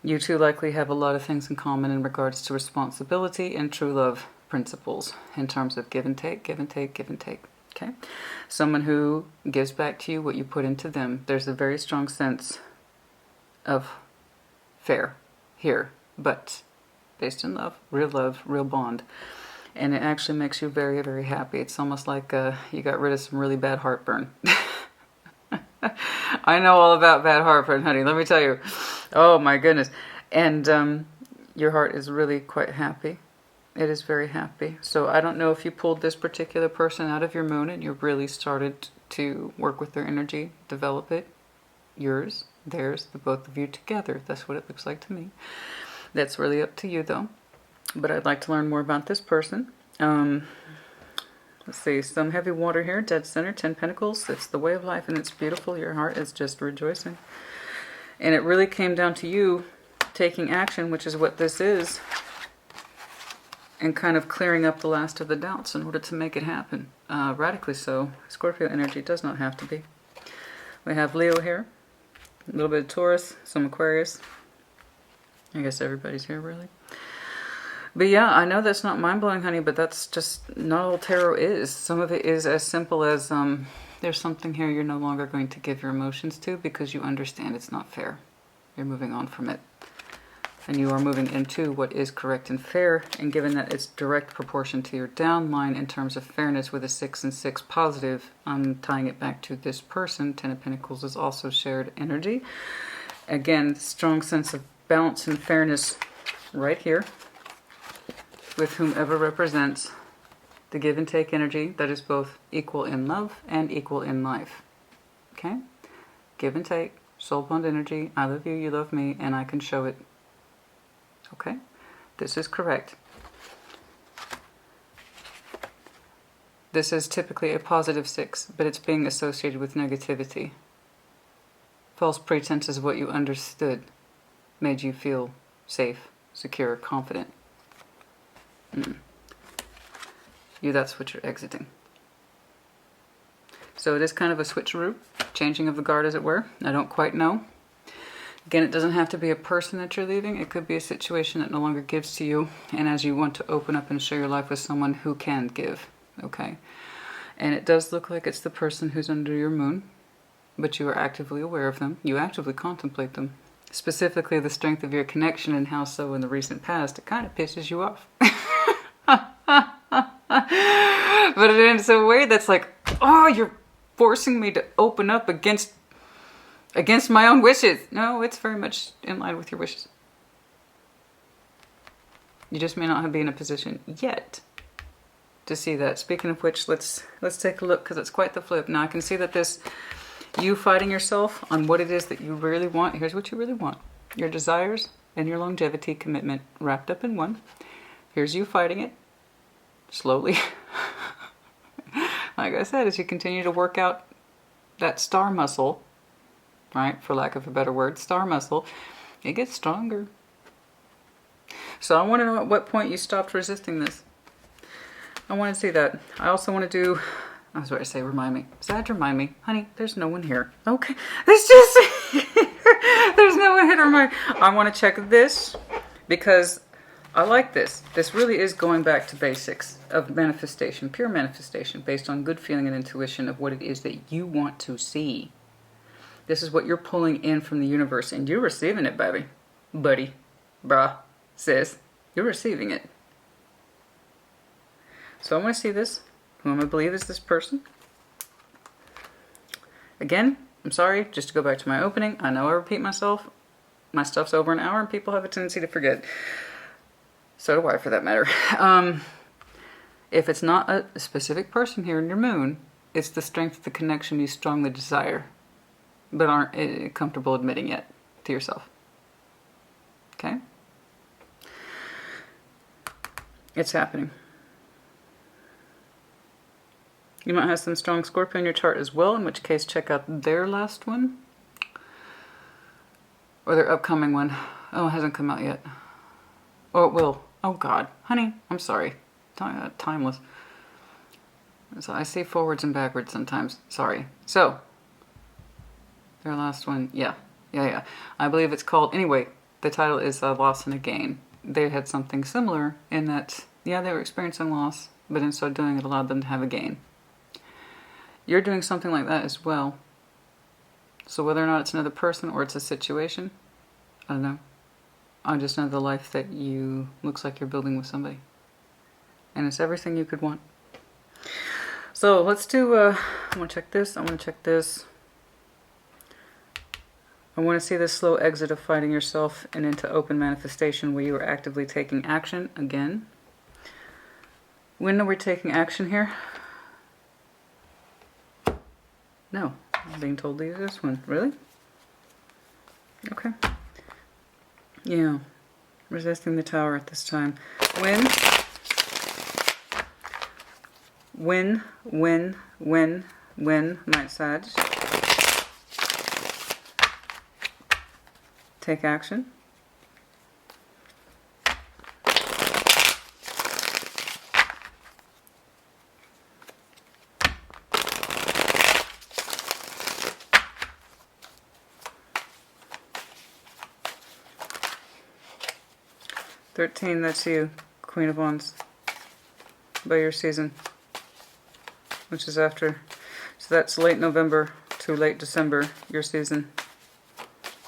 You two likely have a lot of things in common in regards to responsibility and true love principles in terms of give and take, give and take, give and take. Okay? Someone who gives back to you what you put into them. There's a very strong sense of fair here, but based in love, real bond. And it actually makes you very, very happy. It's almost like you got rid of some really bad heartburn. I know all about bad heartburn, honey. Let me tell you. Oh, my goodness. And your heart is really quite happy. It is very happy. So I don't know if you pulled this particular person out of your moon and you really started to work with their energy, develop it. Yours, theirs, the both of you together. That's what it looks like to me. That's really up to you though. But I'd like to learn more about this person. Let's see, some heavy water here, dead center, 10 pentacles. It's the way of life and it's beautiful. Your heart is just rejoicing. And it really came down to you taking action, which is what this is, and kind of clearing up the last of the doubts in order to make it happen. Radically so. Scorpio energy does not have to be. We have Leo here, a little bit of Taurus, some Aquarius. I guess everybody's here really. But yeah, I know that's not mind-blowing, honey, but that's just not all tarot is. Some of it is as simple as there's something here you're no longer going to give your emotions to because you understand it's not fair. You're moving on from it. And you are moving into what is correct and fair, and given that it's direct proportion to your downline in terms of fairness with a 6 and 6 positive, I'm tying it back to this person. 10 of Pentacles is also shared energy. Again, strong sense of balance and fairness right here with whomever represents the give and take energy that is both equal in love and equal in life. Okay? Give and take, soul bond energy, I love you, you love me, and I can show it. Okay? This is correct. This is typically a positive 6, but it's being associated with negativity. False pretense is what you understood made you feel safe, secure, confident. You, that's what you're exiting. So it is kind of a switcheroo, changing of the guard as it were. I don't quite know. Again, it doesn't have to be a person that you're leaving. It could be a situation that no longer gives to you, and as you want to open up and share your life with someone who can give. Okay? And it does look like it's the person who's under your moon, but you are actively aware of them. You actively contemplate them. Specifically the strength of your connection and how so in the recent past, it kind of pisses you off. But in a way that's like, oh, you're forcing me to open up against my own wishes. No, it's very much in line with your wishes. You just may not be in a position yet to see that. Speaking of which, let's take a look, because it's quite the flip. Now I can see that this, you fighting yourself on what it is that you really want. Here's what you really want. Your desires and your longevity commitment wrapped up in one. Here's you fighting it slowly. Like I said, as you continue to work out that star muscle, right, for lack of a better word, star muscle, it gets stronger. So I want to know at what point you stopped resisting this. I want to see that. I also want to do, I was about to say remind me. Sag, remind me. Honey, there's no one here. Okay. It's just, there's no one here to remind. I want to check this because I like this. This really is going back to basics of manifestation, pure manifestation, based on good feeling and intuition of what it is that you want to see. This is what you're pulling in from the universe, and you're receiving it, baby. Buddy, brah, sis, you're receiving it. So I want to see this. Who I'm going to believe is this person. Again, I'm sorry, just to go back to my opening. I know I repeat myself. My stuff's over an hour, and people have a tendency to forget. So do I, for that matter. If it's not a specific person here in your moon, it's the strength of the connection you strongly desire, but aren't comfortable admitting yet to yourself. Okay? It's happening. You might have some strong Scorpio in your chart as well, in which case check out their last one. Or their upcoming one. Oh, it hasn't come out yet. Oh, it will. Oh, God. Honey, I'm sorry. Timeless. So I say forwards and backwards sometimes. Sorry. So, their last one. Yeah. I believe it's called... Anyway, the title is A Loss and a Gain. They had something similar in that, yeah, they were experiencing loss, but in so doing it allowed them to have a gain. You're doing something like that as well. So whether or not it's another person or it's a situation, I don't know. I just know the life that you, looks like you're building with somebody. And it's everything you could want. So let's do, I want to check this, I want to check this. I want to see this slow exit of fighting yourself and into open manifestation where you are actively taking action again. When are we taking action here? No, I'm being told to use this one. Really? Okay. Yeah. Resisting the Tower at this time. When, Night Sag. Take action. $13, that's you, Queen of Wands, by your season, which is after, so that's late November to late December, your season.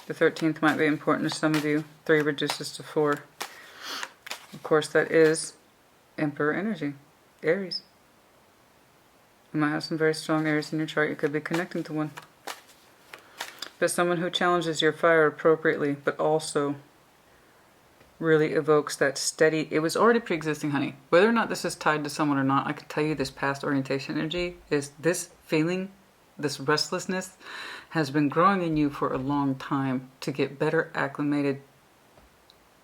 The 13th might be important to some of you. 3 reduces to 4. Of course, that is Emperor energy, Aries. You might have some very strong Aries in your chart. You could be connecting to one. But someone who challenges your fire appropriately, but also really evokes that steady, it was already pre-existing, honey. Whether or not this is tied to someone or not, I can tell you this past orientation energy is this feeling, this restlessness has been growing in you for a long time to get better acclimated,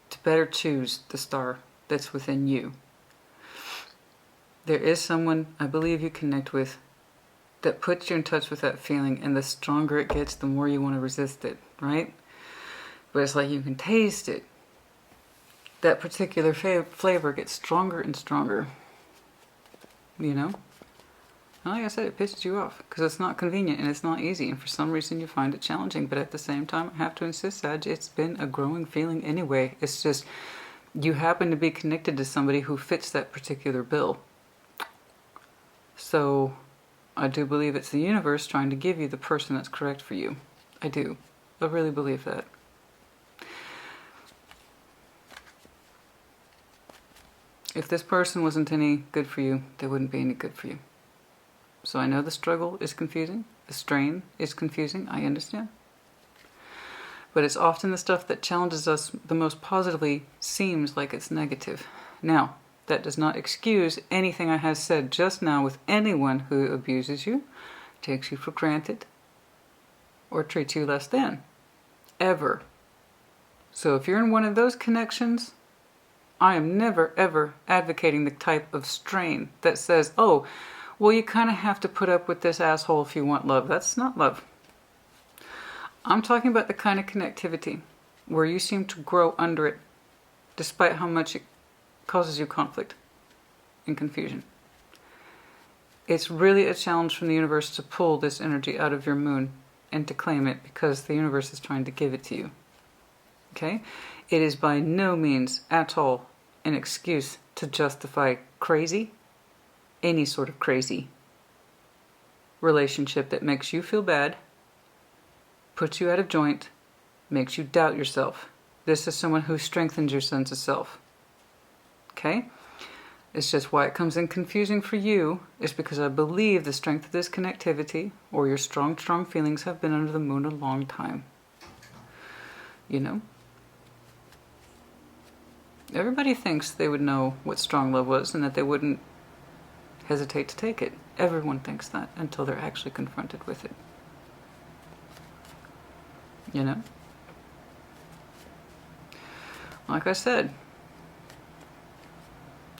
to better choose the star that's within you. There is someone I believe you connect with that puts you in touch with that feeling, and the stronger it gets, the more you want to resist it, right? But it's like you can taste it. That particular flavor gets stronger and stronger, you know? And like I said, it pisses you off because it's not convenient and it's not easy, and for some reason you find it challenging. But at the same time, I have to insist, Sag, it's been a growing feeling anyway. It's just you happen to be connected to somebody who fits that particular bill. So I do believe it's the universe trying to give you the person that's correct for you. I do. I really believe that. If this person wasn't any good for you, they wouldn't be any good for you. So I know the struggle is confusing. The strain is confusing. I understand. But it's often the stuff that challenges us the most positively seems like it's negative. Now, that does not excuse anything I have said just now with anyone who abuses you, takes you for granted, or treats you less than. Ever. So if you're in one of those connections, I am never, ever advocating the type of strain that says, oh, well, you kind of have to put up with this asshole if you want love. That's not love. I'm talking about the kind of connectivity where you seem to grow under it despite how much it causes you conflict and confusion. It's really a challenge from the universe to pull this energy out of your moon and to claim it because the universe is trying to give it to you. Okay? It is by no means at all an excuse to justify crazy, any sort of crazy relationship that makes you feel bad, puts you out of joint, makes you doubt yourself. This is someone who strengthens your sense of self. Okay? It's just why it comes in confusing for you is because I believe the strength of this connectivity or your strong, strong feelings have been under the moon a long time. You know? Everybody thinks they would know what strong love was and that they wouldn't hesitate to take it. Everyone thinks that until they're actually confronted with it. You know? Like I said,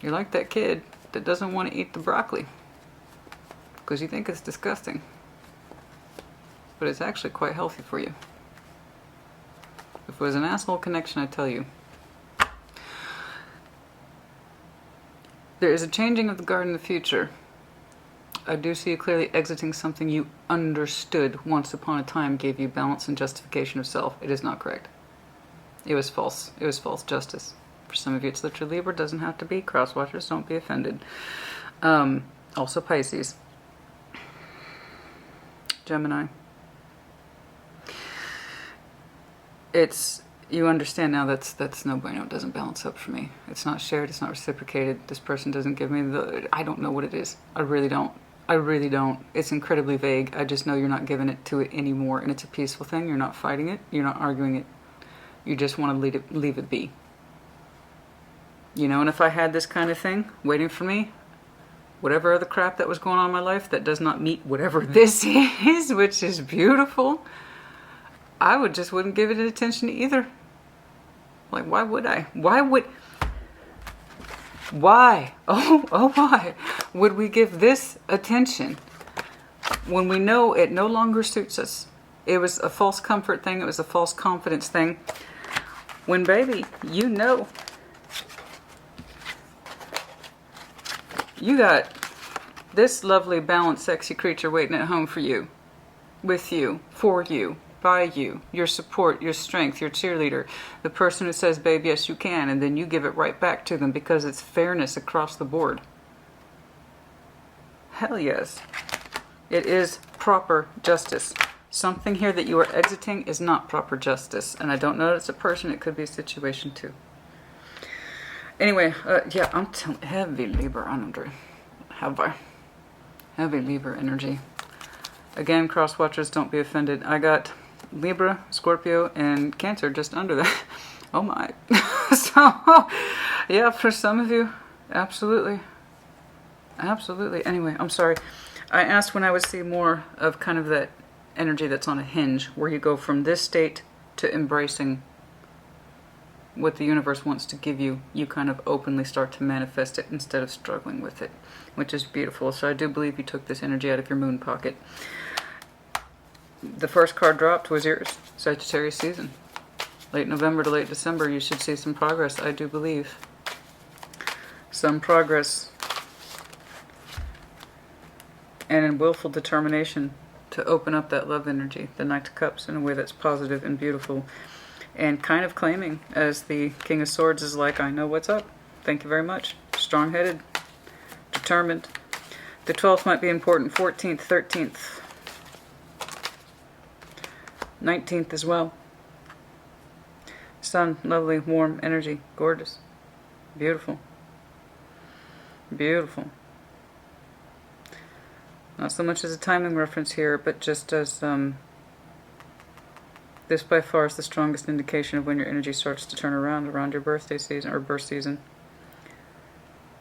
you're like that kid that doesn't want to eat the broccoli because you think it's disgusting. But it's actually quite healthy for you. If it was an asshole connection, I'd tell you. There is a changing of the guard in the future. I do see you clearly exiting something you understood once upon a time gave you balance and justification of self. It is not correct. It was false. It was false justice. For some of you, it's literally Libra. Doesn't have to be. Crosswatchers, don't be offended. Also Pisces. Gemini. You understand now that's no bueno. It doesn't balance up for me. It's not shared. It's not reciprocated. This person doesn't give me I don't know what it is. I really don't. I really don't. It's incredibly vague. I just know you're not giving it to it anymore, and it's a peaceful thing. You're not fighting it. You're not arguing it. You just want to leave it be. You know, and if I had this kind of thing waiting for me, whatever other crap that was going on in my life that does not meet whatever this is, which is beautiful, I wouldn't give it attention either. Like, why would I? Why? Oh, why would we give this attention when we know it no longer suits us? It was a false comfort thing. It was a false confidence thing. When, baby, you know you got this lovely, balanced, sexy creature waiting at home for you, with you, for you, by you, your support, your strength, your cheerleader, the person who says, babe, yes, you can, and then you give it right back to them because it's fairness across the board. Hell yes. It is proper justice. Something here that you are exiting is not proper justice, and I don't know that it's a person, it could be a situation too. Anyway, yeah, I'm telling heavy Libra energy. Heavy Libra energy. Again, cross watchers, don't be offended. I got Libra, Scorpio, and Cancer just under that. Oh my. So, yeah, for some of you, absolutely. Absolutely. Anyway, I'm sorry. I asked when I would see more of kind of that energy that's on a hinge, where you go from this state to embracing what the universe wants to give you. You kind of openly start to manifest it instead of struggling with it, which is beautiful. So I do believe you took this energy out of your moon pocket. The first card dropped was yours, Sagittarius season. Late November to late December, you should see some progress, I do believe. Some progress. And in willful determination to open up that love energy, the Knight of Cups, in a way that's positive and beautiful. And kind of claiming, as the King of Swords is like, I know what's up. Thank you very much. Strong-headed, determined. The 12th might be important. 14th, 13th, 19th as well. Sun, lovely, warm energy, gorgeous, beautiful, beautiful. Not so much as a timing reference here, but just as this by far is the strongest indication of when your energy starts to turn around your birthday season or birth season.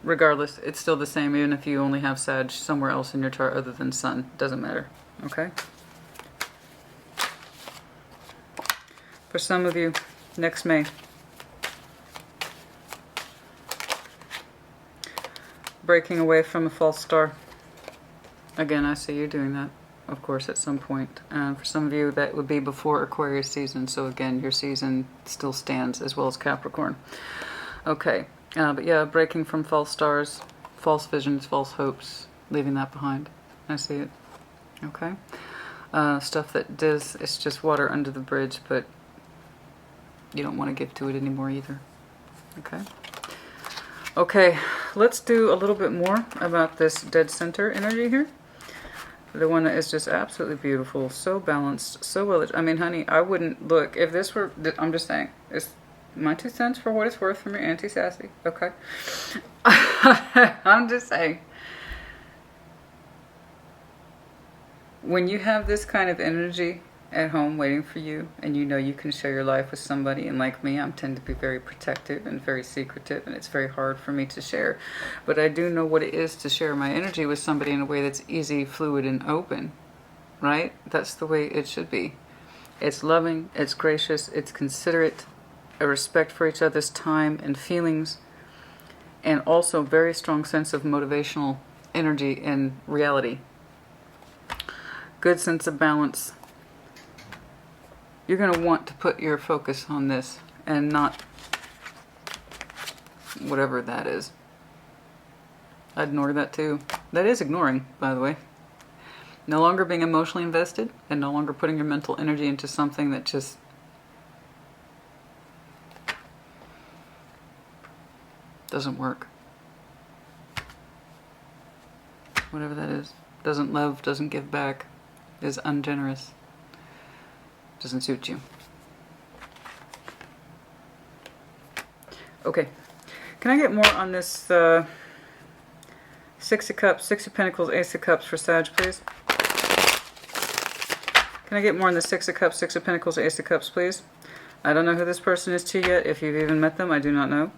Regardless, it's still the same, even if you only have Sag somewhere else in your chart other than Sun. Doesn't matter. Okay? For some of you, next May. Breaking away from a false star. Again, I see you doing that, of course, at some point. For some of you, that would be before Aquarius season. So again, your season still stands, as well as Capricorn. Okay. But yeah, breaking from false stars, false visions, false hopes, leaving that behind. I see it. Okay. Stuff that does, it's just water under the bridge, but you don't want to give to it anymore either. Okay. Okay, let's do a little bit more about this dead center energy here. The one that is just absolutely beautiful, so balanced, so well. I mean, honey, I wouldn't look if this were. I'm just saying, it's my 2 cents for what it's worth from your Auntie Sassy. Okay, I'm just saying. When you have this kind of energy at home waiting for you, and you know you can share your life with somebody, and like me, I tend to be very protective and very secretive, and it's very hard for me to share, but I do know what it is to share my energy with somebody in a way that's easy, fluid, and open, right? That's the way it should be. It's loving, it's gracious, it's considerate, a respect for each other's time and feelings, and also a very strong sense of motivational energy and reality. Good sense of balance. You're going to want to put your focus on this and not whatever that is. I'd ignore that too. That is ignoring, by the way. No longer being emotionally invested and no longer putting your mental energy into something that just doesn't work. Whatever that is. Doesn't love, doesn't give back, is ungenerous. Doesn't suit you. Okay. Can I get more on this Six of Cups, Six of Pentacles, Ace of Cups for Sag, please. Can I get more on the Six of Cups, Six of Pentacles, Ace of Cups, please? I don't know who this person is to yet. If you've even met them, I do not know.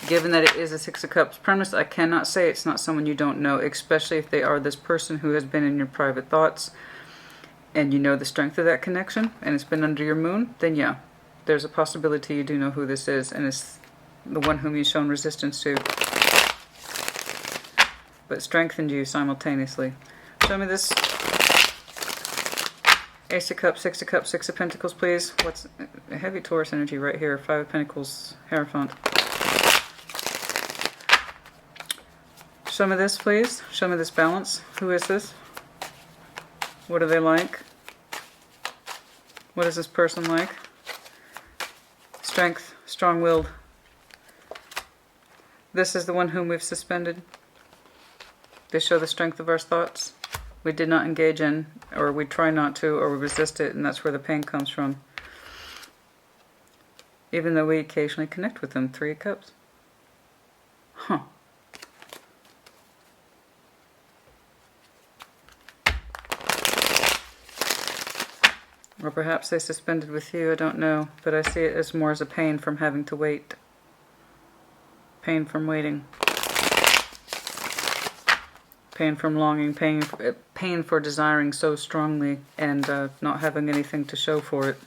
Given that it is a Six of Cups premise, I cannot say it's not someone you don't know, especially if they are this person who has been in your private thoughts and you know the strength of that connection and it's been under your moon, then yeah, there's a possibility you do know who this is and it's the one whom you've shown resistance to, but strengthened you simultaneously. Show me this Ace of Cups, Six of Cups, Six of Pentacles, please. What's a heavy Taurus energy right here? Five of Pentacles, Hierophant. Show me this, please. Show me this balance. Who is this? What are they like? What is this person like? Strength, strong-willed. This is the one whom we've suspended. They show the strength of our thoughts. We did not engage in, or we try not to, or we resist it, and that's where the pain comes from. Even though we occasionally connect with them. Three of Cups. Huh. Or perhaps they suspended with you, I don't know. But I see it as more as a pain from having to wait. Pain from waiting. Pain from longing, pain for desiring so strongly and not having anything to show for it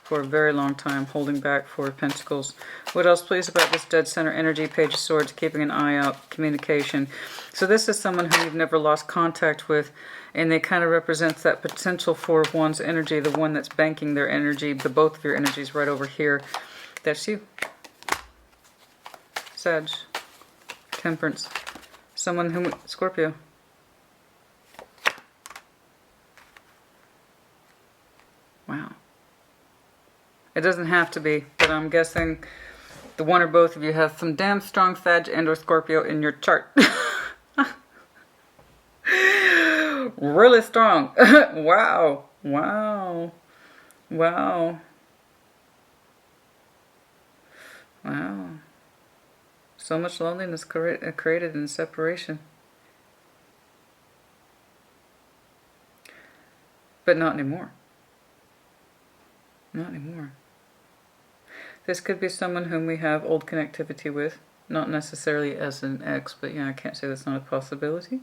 for a very long time, holding back. Four of Pentacles. What else, please, about this dead center energy? Page of Swords, keeping an eye out, communication. So this is someone who you've never lost contact with, and they kind of represent that potential Four of Wands energy, the one that's banking their energy, the both of your energies right over here. That's you. Sag. Temperance. Someone whom... Scorpio. Wow. It doesn't have to be, but I'm guessing the one or both of you have some damn strong Sag and or Scorpio in your chart. Really strong. Wow. Wow. Wow. Wow. So much loneliness created in separation. But not anymore. Not anymore. This could be someone whom we have old connectivity with. Not necessarily as an ex, but yeah, I can't say that's not a possibility.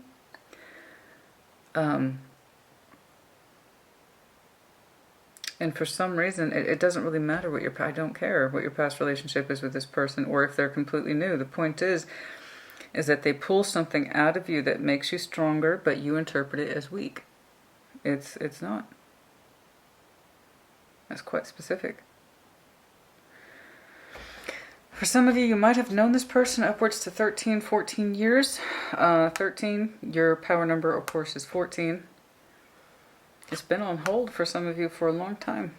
And for some reason, it doesn't really matter what I don't care what your past relationship is with this person or if they're completely new. The point is that they pull something out of you that makes you stronger, but you interpret it as weak. It's not. That's quite specific. For some of you, you might have known this person upwards to 13, 14 years. 13, your power number, of course, is 14. It's been on hold for some of you for a long time.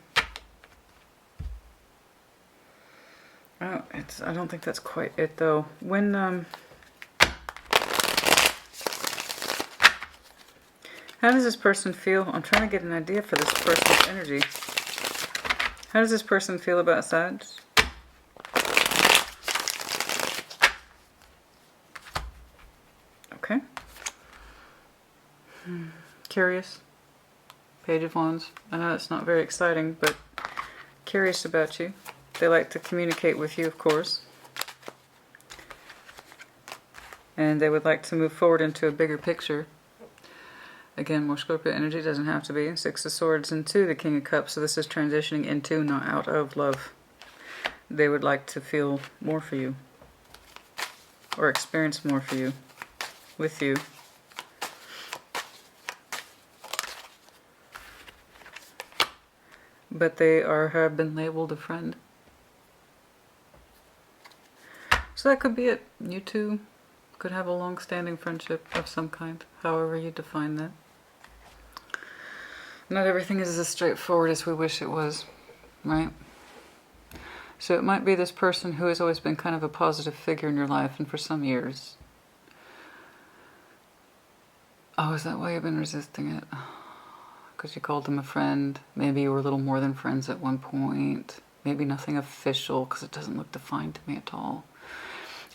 Oh, I don't think that's quite it, though. When, how does this person feel? I'm trying to get an idea for this person's energy. How does this person feel about Sag? Okay. Curious. Page of Wands. I know it's not very exciting, but curious about you. They like to communicate with you, of course. And they would like to move forward into a bigger picture. Again, more Scorpio energy, doesn't have to be. Six of Swords into the King of Cups, so this is transitioning into, not out of, love. They would like to feel more for you. Or experience more for you. With you. But they have been labeled a friend. So that could be it. You two could have a long-standing friendship of some kind, however you define that. Not everything is as straightforward as we wish it was, right? So it might be this person who has always been kind of a positive figure in your life, and for some years. Oh, is that why you've been resisting it? Because you called them a friend. Maybe you were a little more than friends at one point. Maybe nothing official, because it doesn't look defined to me at all.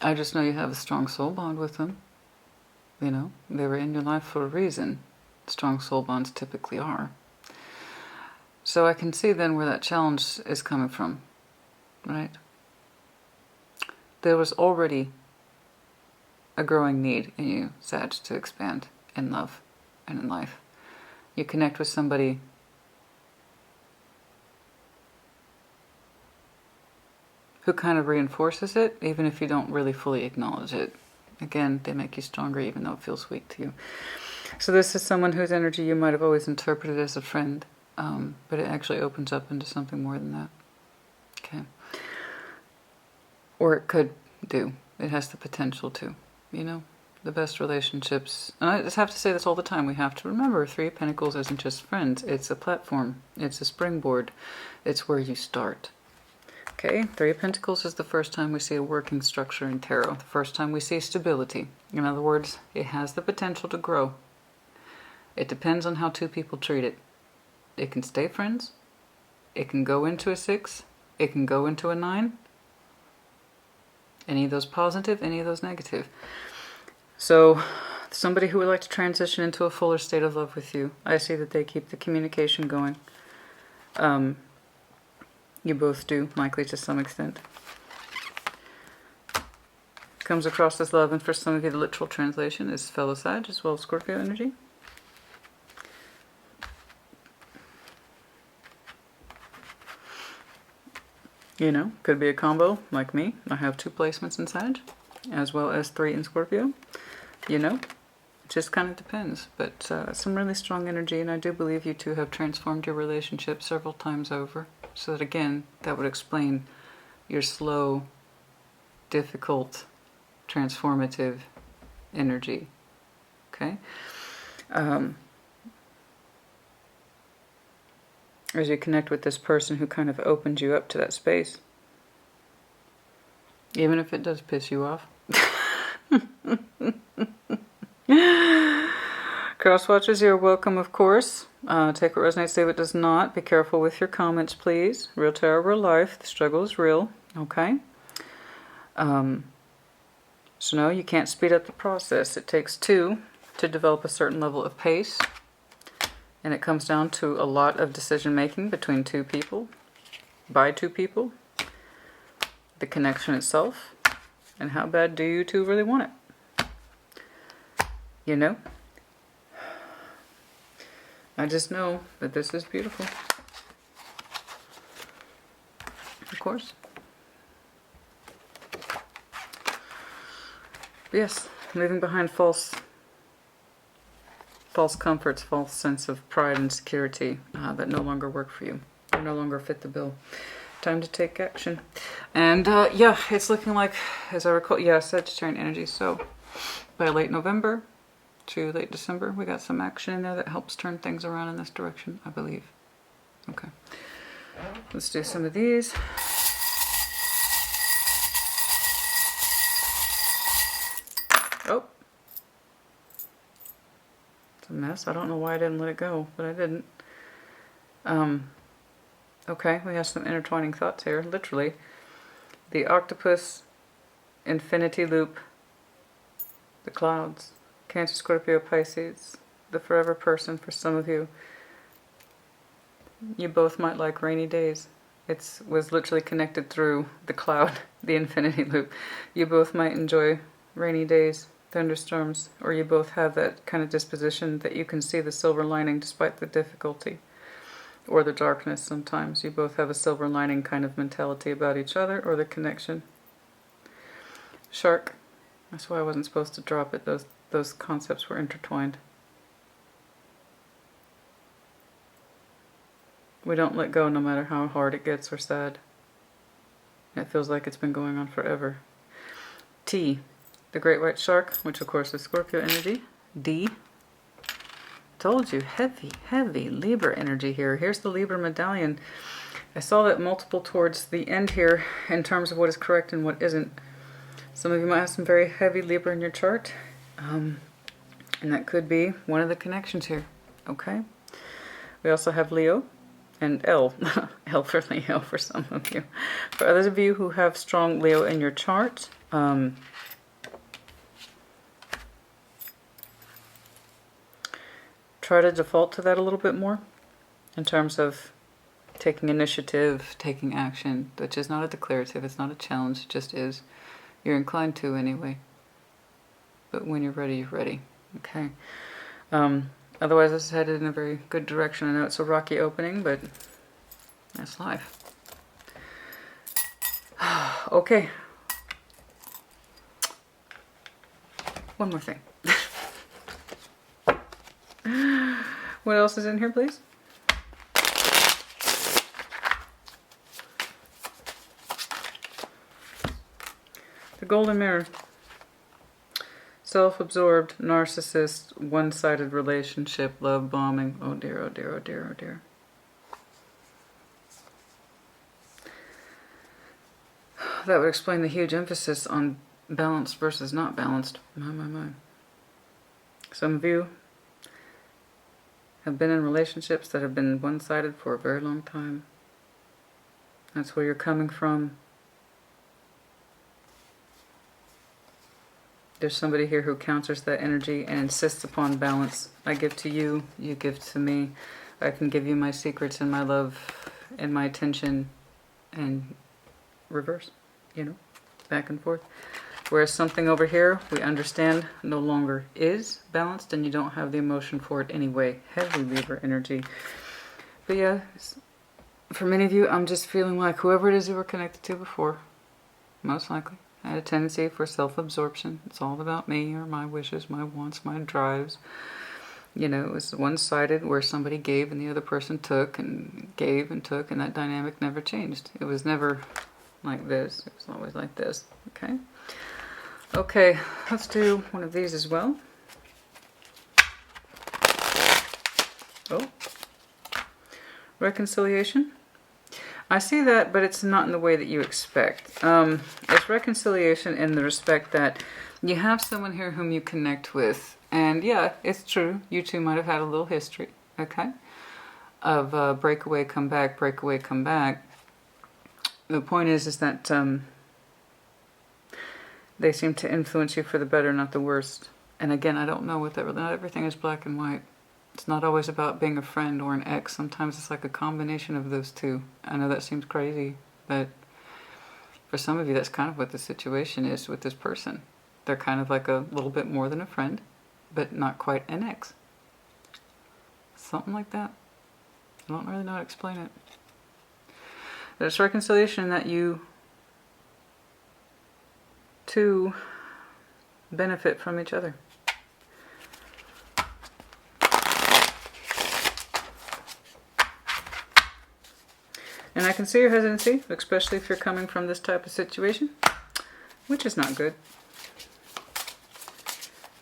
I just know you have a strong soul bond with them. You know, they were in your life for a reason. Strong soul bonds typically are. So I can see then where that challenge is coming from, right? There was already a growing need in you, Sag, to expand in love and in life. You connect with somebody who kind of reinforces it, even if you don't really fully acknowledge it. Again, they make you stronger even though it feels weak to you. So this is someone whose energy you might have always interpreted as a friend, but it actually opens up into something more than that. Okay. Or it could do. It has the potential to, you know. The best relationships, and I just have to say this all the time, we have to remember Three of Pentacles isn't just friends. It's a platform. It's a springboard. It's where you start. Okay, Three of Pentacles is the first time we see a working structure in tarot. The first time we see stability. In other words, it has the potential to grow. It depends on how two people treat it. It can stay friends. It can go into a 6. It can go into a 9. Any of those positive, any of those negative. So, somebody who would like to transition into a fuller state of love with you, I see that they keep the communication going. You both do, likely to some extent. Comes across as love, and for some of you the literal translation is fellow Sag as well as Scorpio energy. You know, could be a combo like me. I have 2 placements in Sag, as well as 3 in Scorpio. You know, it just kind of depends. But some really strong energy, and I do believe you two have transformed your relationship several times over. So that, again, that would explain your slow, difficult, transformative energy. Okay? As you connect with this person who kind of opened you up to that space. Even if it does piss you off. Cross watchers, you're welcome, of course. Take what resonates, leave what does not. Be careful with your comments, please. Real tarot, real life. The struggle is real. Okay? So no, you can't speed up the process. It takes 2 to develop a certain level of pace. And it comes down to a lot of decision making between 2 people. By 2 people. The connection itself. And how bad do you two really want it? You know? I just know that this is beautiful. Of course. Yes, leaving behind false comforts, false sense of pride and security that no longer work for you, or no longer fit the bill. Time to take action. And yeah, it's looking like, as I recall, yeah, Sagittarian energy. So by late November to late December, we got some action in there that helps turn things around in this direction, I believe. Okay. Let's do some of these. Oh. It's a mess. I don't know why I didn't let it go, but I didn't. Okay, we have some intertwining thoughts here, literally. The octopus, infinity loop, the clouds, Cancer, Scorpio, Pisces, the forever person for some of you. You both might like rainy days. It was literally connected through the cloud, the infinity loop. You both might enjoy rainy days, thunderstorms, or you both have that kind of disposition that you can see the silver lining despite the difficulty or the darkness sometimes. You both have a silver lining kind of mentality about each other or the connection. Shark. That's why I wasn't supposed to drop it. Those concepts were intertwined. We don't let go no matter how hard it gets or sad. It feels like it's been going on forever. T, the great white shark, which of course is Scorpio energy. D, told you, heavy, heavy Libra energy here. Here's the Libra medallion. I saw that multiple towards the end here in terms of what is correct and what isn't. Some of you might have some very heavy Libra in your chart. And that could be one of the connections here. Okay. We also have Leo And L. L for Leo for some of you. For others of you who have strong Leo in your chart, try to default to that a little bit more in terms of taking initiative, taking action, which is not a declarative, it's not a challenge, it just is. You're inclined to anyway. But when you're ready, you're ready. Okay. Otherwise, this is headed in a very good direction. I know it's a rocky opening, but that's life. Okay. One more thing. What else is in here, please? The Golden Mirror. Self-absorbed, narcissist, one-sided relationship, love bombing. Oh dear, oh dear, oh dear, oh dear. That would explain the huge emphasis on balanced versus not balanced. My. Some of you have been in relationships that have been one-sided for a very long time. That's where you're coming from. There's somebody here who counters that energy and insists upon balance. I give to you, you give to me. I can give you my secrets and my love and my attention, and reverse, you know, back and forth. Whereas something over here, we understand no longer is balanced, and you don't have the emotion for it anyway. Heavy Libra energy. But yeah, for many of you, I'm just feeling like whoever it is you were connected to before, most likely, had a tendency for self-absorption. It's all about me or my wishes, my wants, my drives. You know, it was one-sided where somebody gave and the other person took and gave and took, and that dynamic never changed. It was never like this. It was always like this. Okay? Okay, let's do one of these as well. Oh. Reconciliation. I see that, but it's not in the way that you expect. It's reconciliation in the respect that you have someone here whom you connect with. And yeah, it's true. You two might have had a little history, okay? Of breakaway, come back, breakaway, come back. The point is that they seem to influence you for the better, not the worst. And again, I don't know what that really, not everything is black and white. It's not always about being a friend or an ex. Sometimes it's like a combination of those two. I know that seems crazy, but for some of you, that's kind of what the situation is with this person. They're kind of like a little bit more than a friend, but not quite an ex. Something like that. I don't really know how to explain it. But it's reconciliation that you two benefit from each other. And I can see your hesitancy, especially if you're coming from this type of situation, which is not good.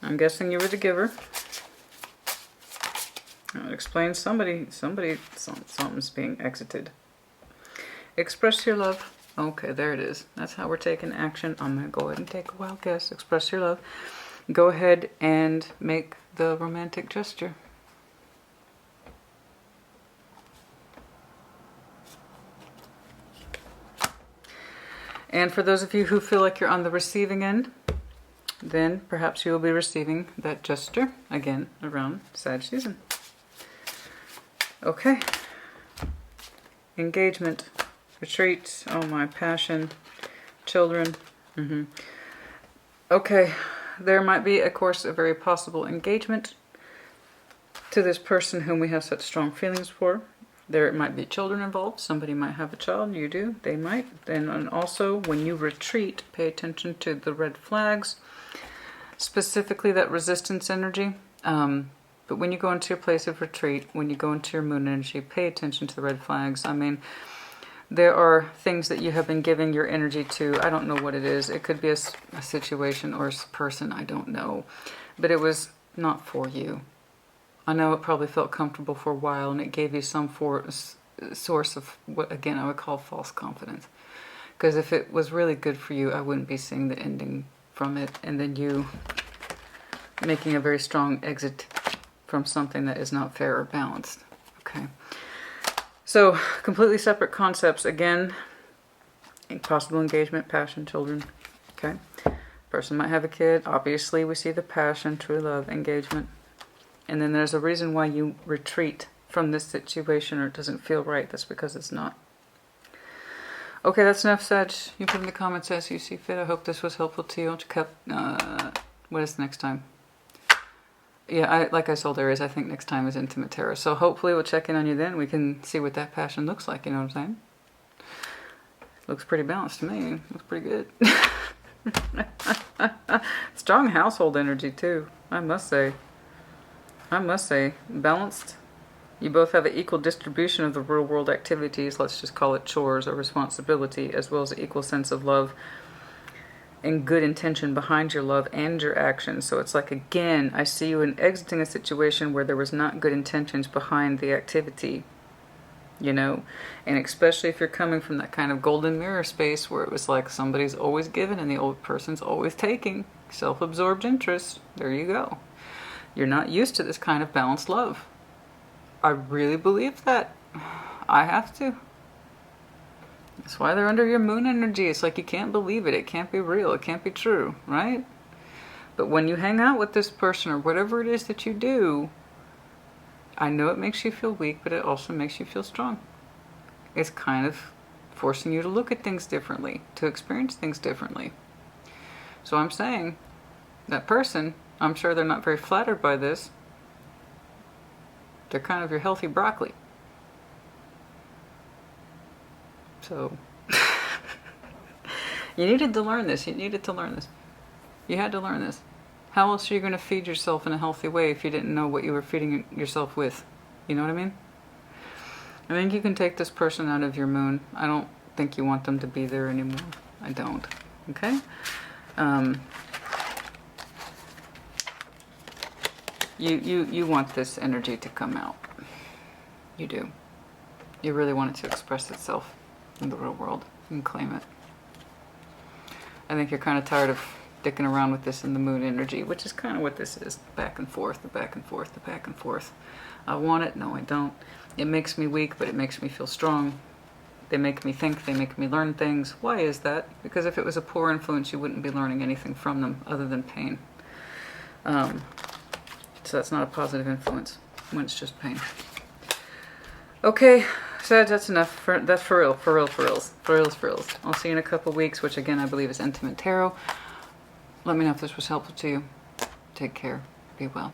I'm guessing you were the giver. That explains something's being exited. Express your love. Okay, there it is. That's how we're taking action. I'm going to go ahead and take a wild guess. Express your love. Go ahead and make the romantic gesture. And for those of you who feel like you're on the receiving end, then perhaps you will be receiving that gesture again around Sag season. Okay. Engagement. Retreat. Oh my, passion. Children. Okay. There might be, of course, a very possible engagement to this person whom we have such strong feelings for. There might be children involved. Somebody might have a child. You do. They might. And also, when you retreat, pay attention to the red flags. Specifically, that resistance energy. But when you go into your place of retreat, when you go into your moon energy, pay attention to the red flags. I mean, there are things that you have been giving your energy to. I don't know what it is. It could be a situation or a person. I don't know. But it was not for you. I know it probably felt comfortable for a while, and it gave you some source of what, again, I would call false confidence. Because if it was really good for you, I wouldn't be seeing the ending from it, and then you making a very strong exit from something that is not fair or balanced. Okay. So, completely separate concepts. Again, possible engagement, passion, children. Okay. Person might have a kid. Obviously, we see the passion, true love, engagement. And then there's a reason why you retreat from this situation or it doesn't feel right. That's because it's not. Okay, that's enough, Sag. You put in the comments as you see fit. I hope this was helpful to you. What is next time? Yeah, like I told Aries, I think next time is Intimate Tarot. So hopefully we'll check in on you then. We can see what that passion looks like, you know what I'm saying? Looks pretty balanced to me. Looks pretty good. Strong household energy too, I must say. Balanced. You both have an equal distribution of the real world activities, let's just call it chores or responsibility, as well as an equal sense of love and good intention behind your love and your actions. So it's like, again, I see you in exiting a situation where there was not good intentions behind the activity, you know, and especially if you're coming from that kind of golden mirror space where it was like somebody's always giving and the old person's always taking, self-absorbed interest. There you go. You're not used to this kind of balanced love. I really believe that. I have to. That's why they're under your moon energy. It's like you can't believe it. It can't be real. It can't be true, right? But when you hang out with this person or whatever it is that you do, I know it makes you feel weak, but it also makes you feel strong. It's kind of forcing you to look at things differently, to experience things differently. So I'm saying, that person, I'm sure they're not very flattered by this. They're kind of your healthy broccoli. So, you needed to learn this. You needed to learn this. You had to learn this. How else are you going to feed yourself in a healthy way if you didn't know what you were feeding yourself with? You know what I mean? I think you can take this person out of your moon. I don't think you want them to be there anymore. I don't. Okay? You want this energy to come out. You do. You really want it to express itself in the real world and claim it. I think you're kind of tired of dicking around with this in the moon energy, which is kind of what this is. Back and forth, the back and forth, the back and forth. I want it, no I don't. It makes me weak, but it makes me feel strong. They make me think, they make me learn things. Why is that? Because if it was a poor influence, you wouldn't be learning anything from them other than pain. So that's not a positive influence when it's just pain. Okay, Sag, that's enough. That's for real, for reals. I'll see you in a couple weeks, which again I believe is Intimate Tarot. Let me know if this was helpful to you. Take care. Be well.